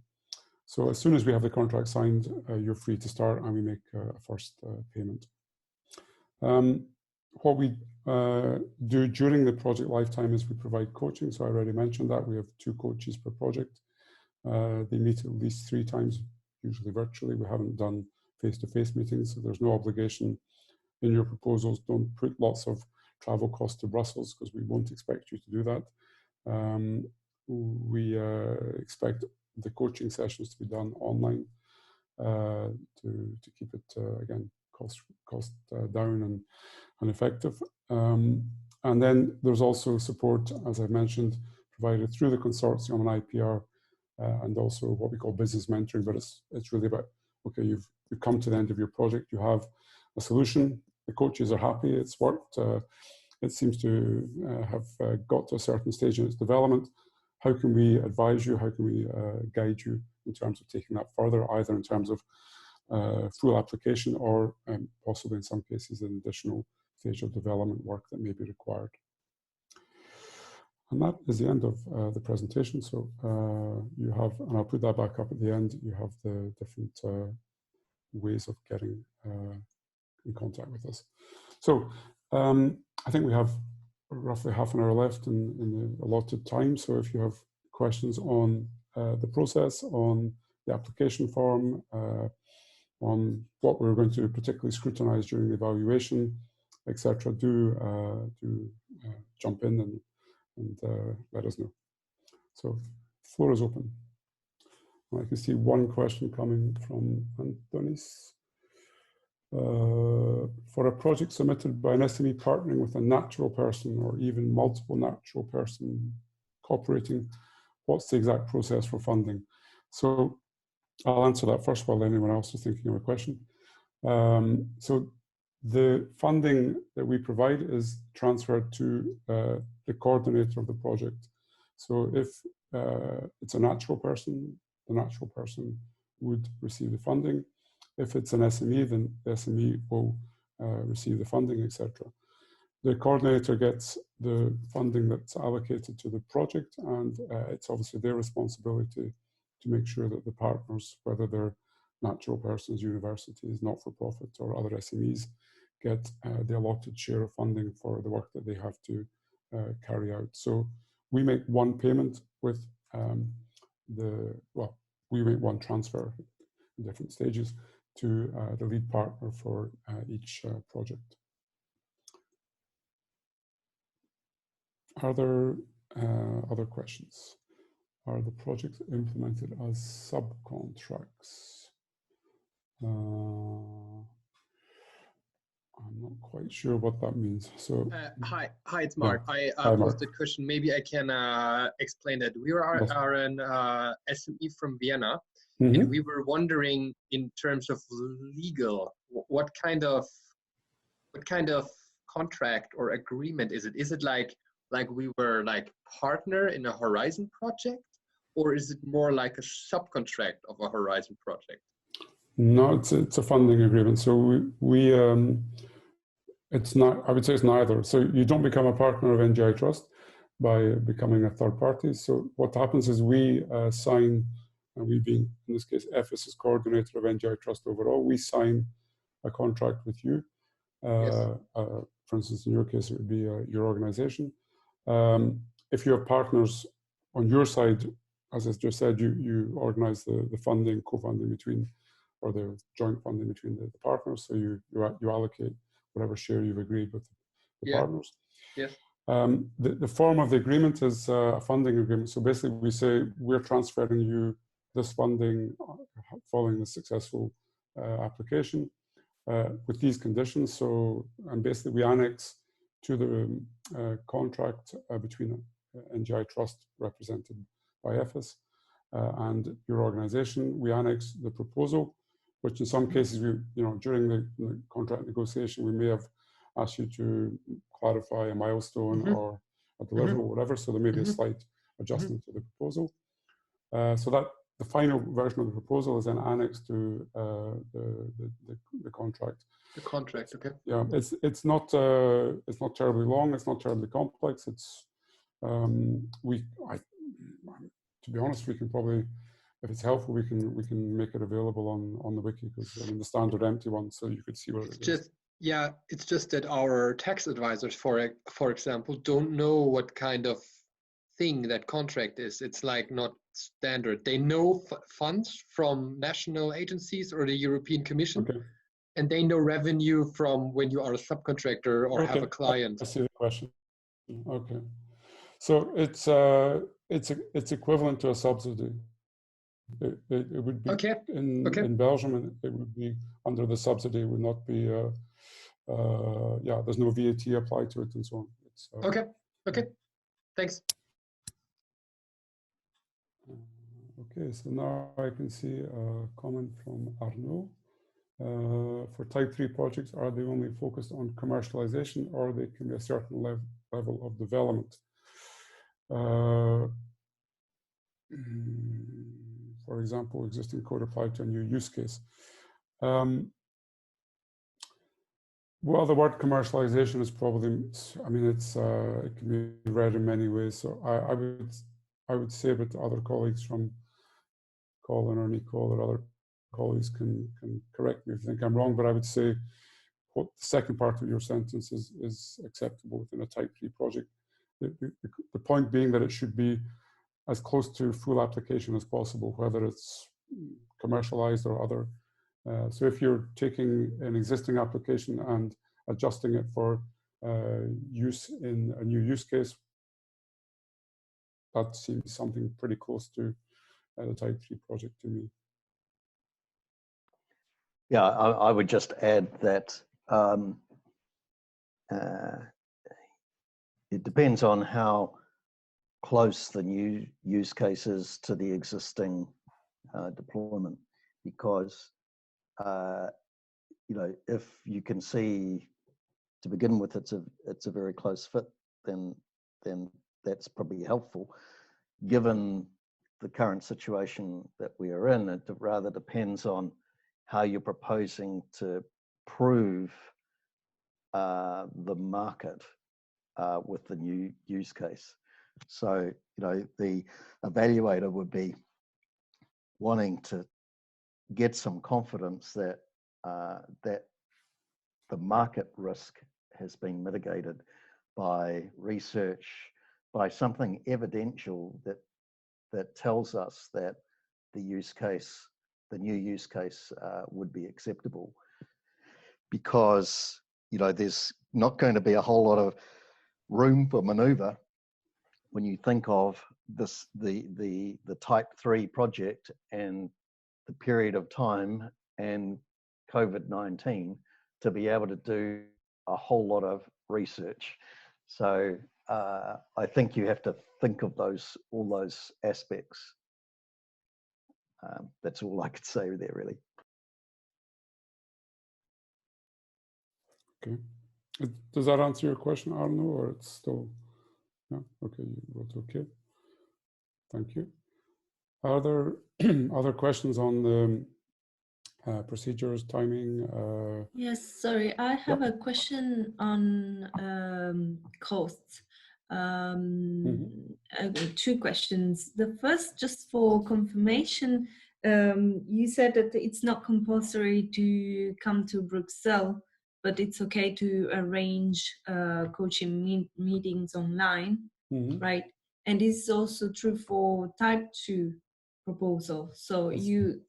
So as soon as we have the contract signed, you're free to start, and we make a first payment. What we do during the project lifetime is we provide coaching. So I already mentioned that we have 2 coaches per project. They meet at least 3 times, usually virtually. We haven't done face-to-face meetings, so there's no obligation in your proposals. Don't put lots of travel costs to Brussels, because we won't expect you to do that. We expect the coaching sessions to be done online to keep it, again, cost down and effective. And then there's also support, as I mentioned, provided through the consortium on IPR, and also what we call business mentoring. But it's really about, okay, you've come to the end of your project, you have a solution, the coaches are happy, it's worked, it seems to have got to a certain stage in its development. How can we advise you? How can we guide you in terms of taking that further, either in terms of full application or possibly in some cases an additional stage of development work that may be required. And that is the end of the presentation. So you have, and I'll put that back up at the end, you have the different ways of getting in contact with us. So I think we have roughly half an hour left in the allotted time. So if you have questions on the process, on the application form, on what we're going to particularly scrutinize during the evaluation, etc., do jump in and let us know. So the floor is open. I can see one question coming from Antonis. For a project submitted by an SME partnering with a natural person or even multiple natural person cooperating, what's the exact process for funding? So I'll answer that first while anyone else is thinking of a question. So the funding that we provide is transferred to the coordinator of the project. So if it's a natural person, the natural person would receive the funding. If it's an SME, then the SME will receive the funding, etc. The coordinator gets the funding that's allocated to the project, and it's obviously their responsibility to make sure that the partners, whether they're natural persons, universities, not-for-profit, or other SMEs, get the allotted share of funding for the work that they have to carry out. So we make one payment with we make one transfer in different stages to the lead partner for each project. Are there other questions? Are the projects implemented as subcontracts? I'm not quite sure what that means. So hi, it's Mark. Yeah. I posed a question. Maybe I can explain it. We are an SME from Vienna, and we were wondering, in terms of legal, what kind of contract or agreement is it? Is it like we were like partner in a Horizon project, or is it more like a subcontract of a Horizon project? No, it's a funding agreement. So we it's not, I would say it's neither. So you don't become a partner of NGLTRUST by becoming a third party. So what happens is we sign, and we being, in this case, FS is coordinator of NGLTRUST overall, we sign a contract with you. Yes. For instance, in your case, it would be your organization. If you have partners on your side, as I just said, you organize the funding, co-funding between, or the joint funding between the partners. So you allocate whatever share you've agreed with the partners. Yes. The form of the agreement is a funding agreement. So basically we say we're transferring you this funding following the successful application with these conditions. So, and basically we annex to the contract between NGLTRUST, represented by FS, and your organization. We annex the proposal, which in some cases, during the contract negotiation, we may have asked you to clarify a milestone or a deliverable or whatever. So there may be a slight adjustment to the proposal. So that the final version of the proposal is then annexed to the contract. The contract, okay. Yeah, it's not terribly long. It's not terribly complex. It's to be honest, we can probably, if it's helpful, we can make it available on the wiki, because I mean the standard empty one, so you could see what it is. Yeah, it's just that our tax advisors, for example, don't know what kind of thing that contract is. It's like not standard. They know funds from national agencies or the European Commission, okay, and they know revenue from when you are a subcontractor or have a client. I see the question. Okay, so it's equivalent to a subsidy. It would be in Belgium, and it would be under the subsidy. It would not be there's no VAT applied to it and so on. It's, okay, thanks. Okay, so now I can see a comment from Arnaud. For type 3 projects, are they only focused on commercialization, or they can be a certain level of development? For example, existing code applied to a new use case. Well, the word commercialization is probably, I mean, it can be read in many ways. So I would say, but other colleagues from Colin or Nicole or other colleagues can correct me if you think I'm wrong, but I would say what the second part of your sentence is acceptable within a type 3 project. The point being that it should be as close to full application as possible, whether it's commercialized or other. So if you're taking an existing application and adjusting it for use in a new use case, that seems something pretty close to a type 3 project to me. Yeah, I would just add that it depends on how close the new use case is to the existing deployment, because you know, if you can see to begin with it's a very close fit, then that's probably helpful. Given the current situation that we are in, it rather depends on how you're proposing to prove the market with the new use case. So, you know, the evaluator would be wanting to get some confidence that that the market risk has been mitigated by research, by something evidential that tells us that the use case, the new use case, would be acceptable. Because, you know, there's not going to be a whole lot of room for maneuver when you think of this, the type 3 project and the period of time and COVID-19 to be able to do a whole lot of research. So I think you have to think of all those aspects. That's all I could say there, really. Okay. Does that answer your question, Arno, or it's still, no? Okay, you wrote okay. Thank you. Are there other questions on the procedures, timing? Yes, sorry, I have a question on costs. Two questions. The first, just for confirmation, you said that it's not compulsory to come to Brussels, but it's okay to arrange coaching meetings online, right? And this is also true for type 2 proposal. So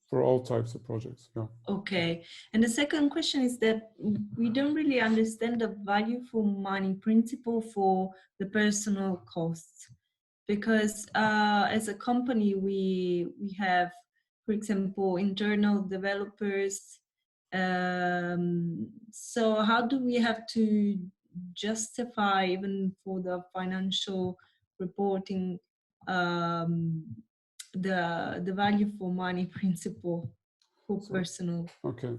for all types of projects, yeah. Okay. And the second question is that we don't really understand the value for money principle for the personal costs, because as a company we have, for example, internal developers. So how do we have to justify, even for the financial reporting, the value for money principle for personal? Okay,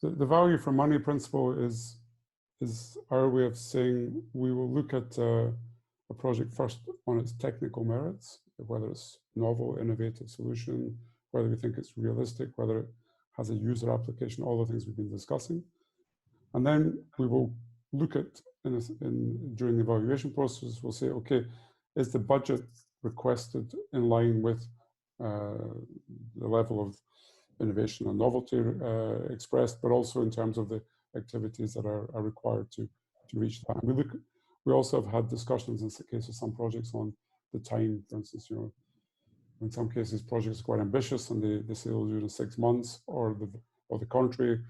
the value for money principle is our way of saying we will look at a project first on its technical merits, whether it's novel, innovative solution, whether we think it's realistic, whether it has a user application, all the things we've been discussing. And then we will look at, during the evaluation process, we'll say, okay, is the budget requested in line with the level of innovation and novelty expressed, but also in terms of the activities that are required to reach that. And we also have had discussions in the case of some projects on the time, for instance, you know, in some cases projects are quite ambitious and they say they'll do it in 6 months, or the contrary,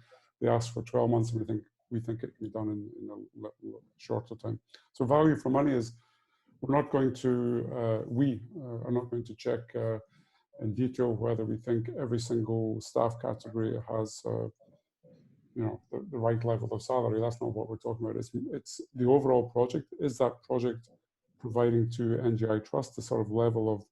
they ask for 12 months, and we think it can be done in a shorter time. So value for money is, we're not going to, we are not going to check in detail whether we think every single staff category has you know, the right level of salary. That's not what we're talking about. It's the overall project. Is that project providing to NGLTRUST the sort of level of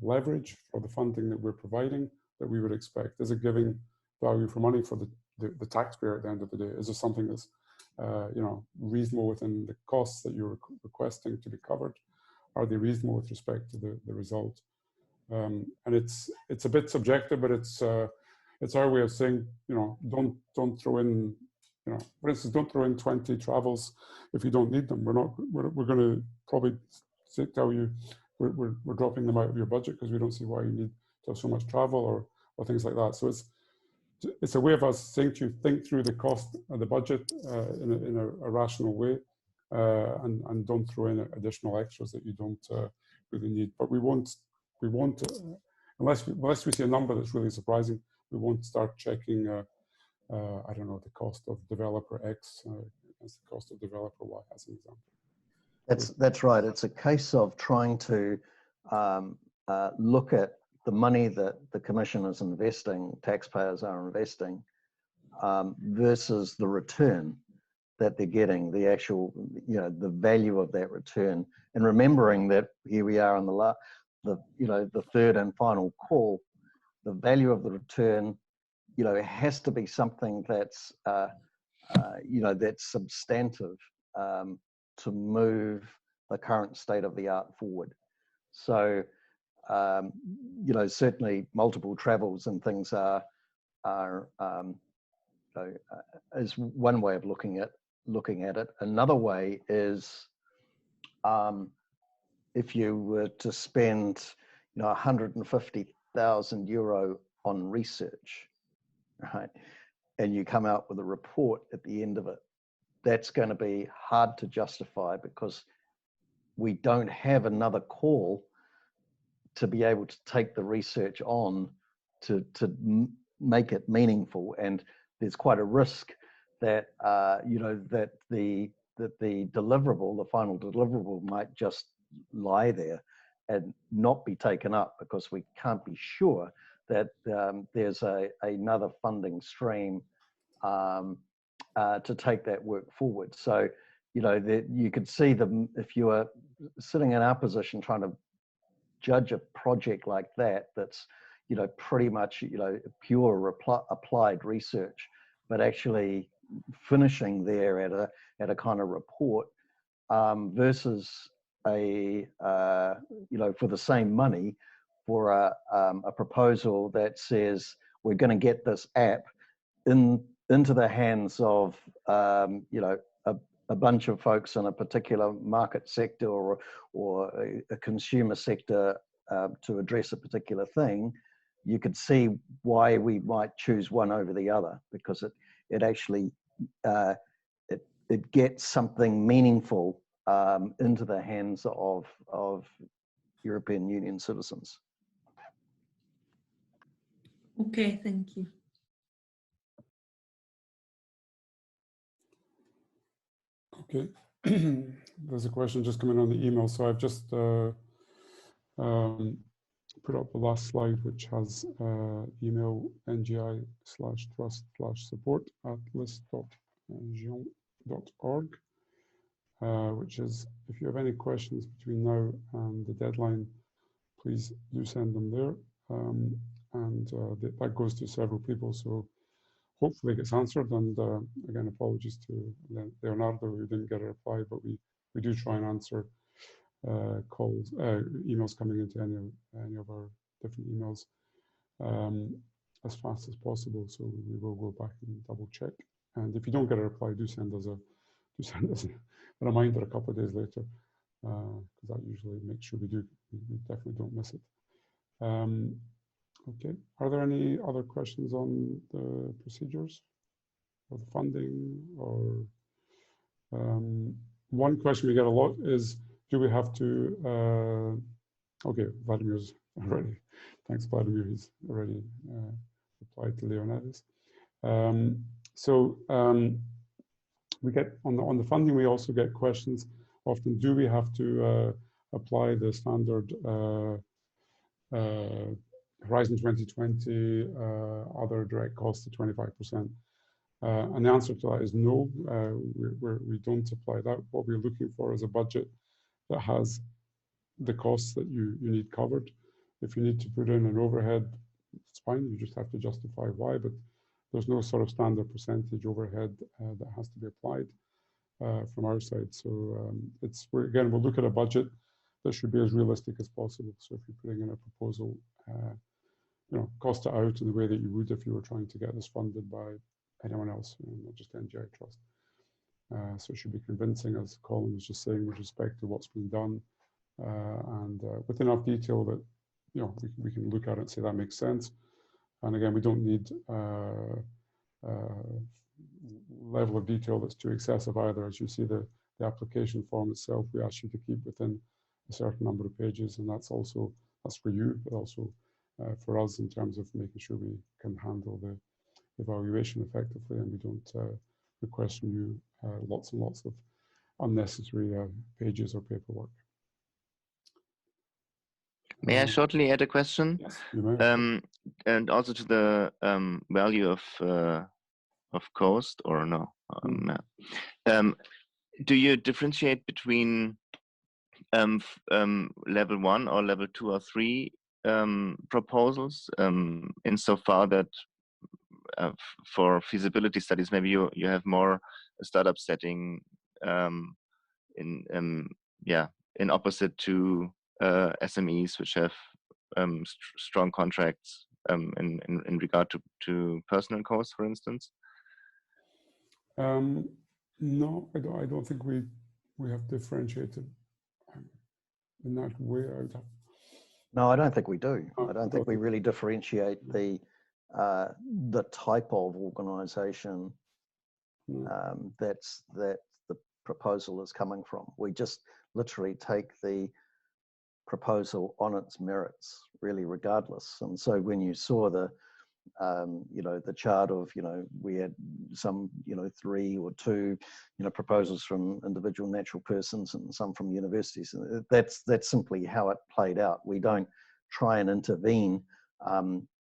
leverage for the funding that we're providing, that we would expect? Is it giving value for money for the taxpayer at the end of the day? Is there something that's reasonable within the costs that you're requesting to be covered? Are they reasonable with respect to the result? And it's a bit subjective, but it's our way of saying, don't throw in, for instance, don't throw in 20 travels if you don't need them. We're going to probably tell you we're dropping them out of your budget because we don't see why you need to have so much travel or things like that. So it's a way of us saying to you, think through the cost of the budget in a rational way, and don't throw in additional extras that you don't really need. But we won't unless we see a number that's really surprising, we won't start checking I don't know, the cost of developer X against the cost of developer Y as an example. That's right. It's a case of trying to look at the money that the Commission is investing, taxpayers are investing, versus the return that they're getting, the actual, the value of that return, and remembering that here we are on the third and final call. The value of the return, it has to be something that's, that's substantive to move the current state of the art forward. So, certainly multiple travels and things is one way of looking at it. Another way is if you were to spend, 150,000 euro on research, right, and you come out with a report at the end of it, that's going to be hard to justify because we don't have another call to be able to take the research on to make it meaningful. And there's quite a risk that that the deliverable, the final deliverable, might just lie there and not be taken up because we can't be sure that there's another funding stream to take that work forward. So, you could see them if you are sitting in our position trying to judge a project like that, that's, pretty much, pure applied research, but actually finishing there at a kind of report versus for the same money for a proposal that says we're going to get this app into the hands of a bunch of folks in a particular market sector or a consumer sector to address a particular thing. You could see why we might choose one over the other, because it actually it gets something meaningful into the hands of European Union citizens. Okay, thank you. Okay, there's a question just coming on the email. So I've just put up the last slide, which has email ngi/trust/support@list.gion.org, which is, if you have any questions between now and the deadline, please do send them there. That goes to several people, so hopefully it gets answered. And again, apologies to Leonardo who didn't get a reply, but we do try and answer emails coming into any of our different emails as fast as possible. So we will go back and double check. And if you don't get a reply, do send us a reminder a couple of days later, because that usually makes sure we definitely don't miss it. Okay, are there any other questions on the procedures or the funding? Or one question we get a lot is, do we have to, okay, Vladimir's already, thanks Vladimir, he's already replied to Leonardis. We get, on the funding, we also get questions often, do we have to apply the standard Horizon 2020 other direct costs to 25%? And the answer to that is no, we don't apply that. What we're looking for is a budget that has the costs that you need covered. If you need to put in an overhead, it's fine. You just have to justify why, but there's no sort of standard percentage overhead that has to be applied from our side. So again, we'll look at a budget that should be as realistic as possible. So if you're putting in a proposal, cost it out in the way that you would if you were trying to get this funded by anyone else, not just NGLTRUST. So it should be convincing, as Colin was just saying, with respect to what's been done, and with enough detail that we can look at it and say that makes sense. And again, we don't need level of detail that's too excessive either. As you see, the application form itself, we ask you to keep within a certain number of pages, and that's for you, but also for us in terms of making sure we can handle the evaluation effectively, and we don't request from you lots and lots of unnecessary pages or paperwork. May I shortly add a question? Yes, you may. And also to the value of cost, or no? Do you differentiate between level 1 or level 2 or 3 proposals, insofar that for feasibility studies, maybe you have more a startup setting in opposite to SMEs, which have strong contracts in regard to personal costs, for instance? No, I don't think we have differentiated in that way. No, I don't think we do. I don't think we really differentiate the type of organisation that the proposal is coming from. We just literally take the proposal on its merits, really, regardless. And so when you saw the chart of, we had some, 3 or 2, proposals from individual natural persons and some from universities. That's simply how it played out. We don't try and intervene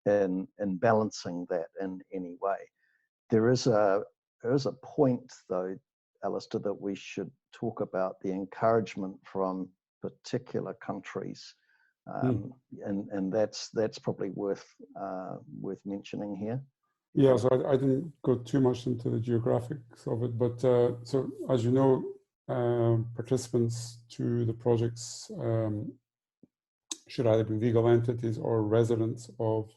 in balancing that in any way. There is a point, though, Alistair, that we should talk about the encouragement from particular countries. And that's probably worth mentioning here. Yeah, so I didn't go too much into the geographics of it, but so as you know, participants to the projects should either be legal entities or residents of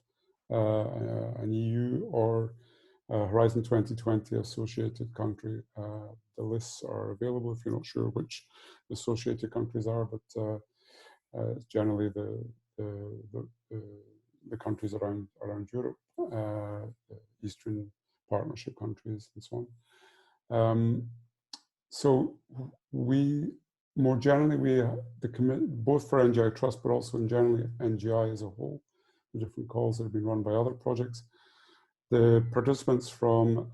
an EU or Horizon 2020 associated country. The lists are available if you're not sure which associated countries are, but it's generally the countries around Europe, the Eastern Partnership countries, and so on. So more generally, both for NGLTRUST, but also in generally NGI as a whole, the different calls that have been run by other projects. The participants from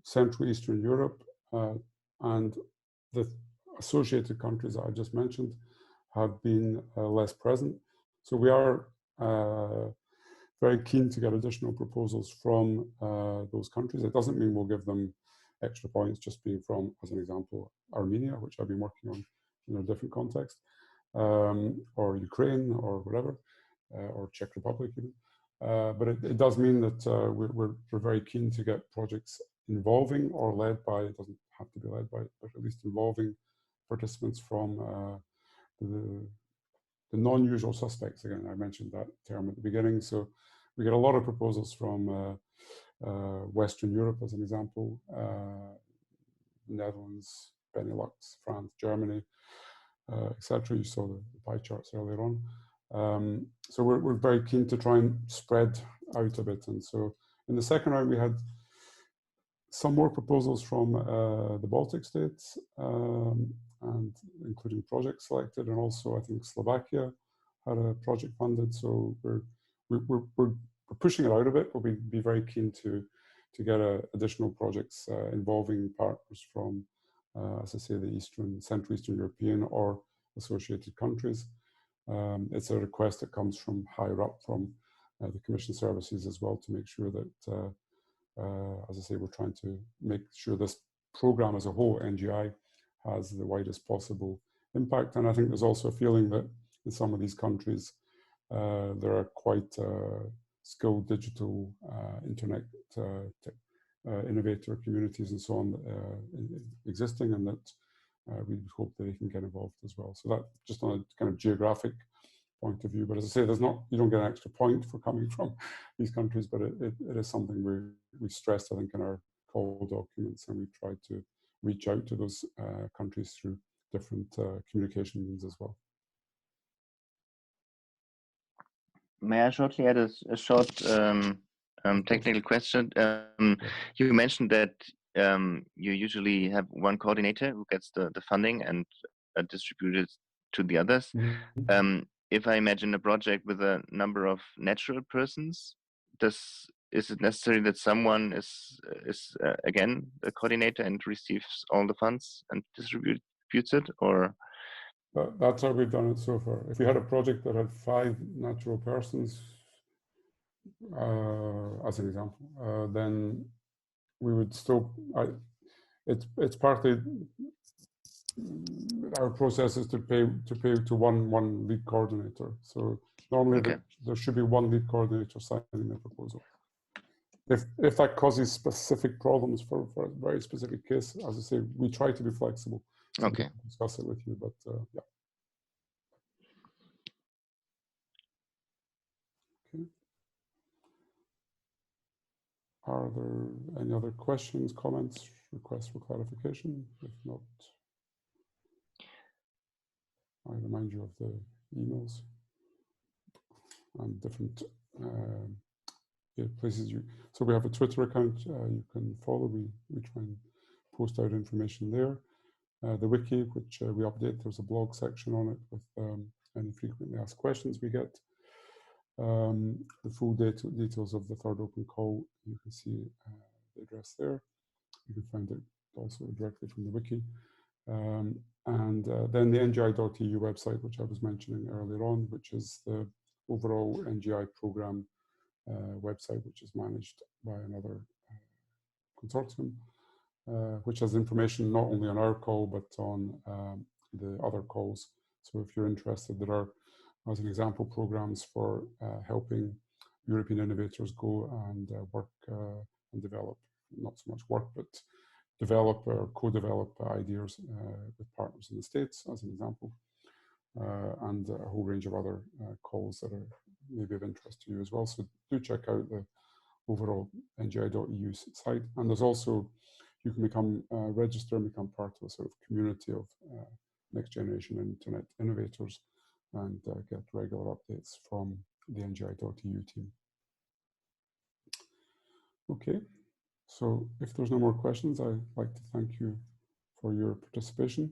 Central Eastern Europe and the associated countries that I just mentioned have been less present. So we are very keen to get additional proposals from those countries. It doesn't mean we'll give them extra points just being from, as an example, Armenia, which I've been working on in a different context, or Ukraine, or whatever, or Czech Republic even. But it does mean that we're very keen to get projects involving or led by, it doesn't have to be led by, but at least involving participants from the non-usual suspects. Again, I mentioned that term at the beginning. So we get a lot of proposals from Western Europe, as an example, Netherlands, Benelux, France, Germany, etc. You saw the pie charts earlier on. So we're very keen to try and spread out a bit. And so in the second round, we had some more proposals from the Baltic states, and including projects selected, and also I think Slovakia had a project funded. So we're pushing it out a bit, but we'd be very keen to get additional projects involving partners from, as I say, the Central Eastern European or associated countries. It's a request that comes from higher up from the Commission services as well, to make sure that, as I say, we're trying to make sure this program as a whole, NGI, has the widest possible impact. And I think there's also a feeling that in some of these countries, there are quite skilled digital internet innovator communities and so on existing, and that we hope that they can get involved as well. So that just on a kind of geographic point of view. But as I say, there's not, you don't get an extra point for coming from these countries, but it is something we stressed, I think, in our call documents, and we tried to reach out to those countries through different communication means as well. May I shortly add a short technical question? You mentioned that you usually have one coordinator who gets the funding and distributes it to the others. Mm-hmm. If I imagine a project with a number of natural persons, is it necessary that someone is again the coordinator and receives all the funds and distributes it, or? That's how we've done it so far. If we had a project that had 5 natural persons, as an example, then we would still. It's partly our process is to pay to one lead coordinator. So normally there should be one lead coordinator signing the proposal. If that causes specific problems for a very specific case, as I say, we try to be flexible. So okay. Discuss it with you, but yeah. Okay. Are there any other questions, comments, requests for clarification? If not, I remind you of the emails and different places so we have a Twitter account you can follow. We try and post out information there. The wiki, which we update, there's a blog section on it with any frequently asked questions we get. The full details of the third open call, you can see the address there. You can find it also directly from the wiki. And then the NGI.eu website, which I was mentioning earlier on, which is the overall NGI program website, which is managed by another consortium, which has information not only on our call, but on the other calls. So if you're interested, there are, as an example, programs for helping European innovators go and work and develop, not so much work, but develop or co-develop ideas with partners in the States, as an example, and a whole range of other calls that are maybe of interest to you as well. So do check out the overall NGI.eu site. And there's also, you can become register and become part of a sort of community of next generation internet innovators and get regular updates from the NGI.eu team. Okay, so if there's no more questions, I'd like to thank you for your participation.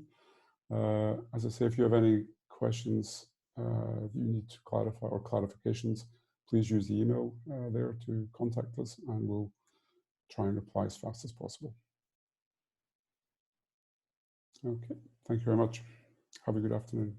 As I say, if you have any questions you need to clarify or clarifications, please use the email there to contact us, and we'll try and reply as fast as possible. Okay, thank you very much. Have a good afternoon.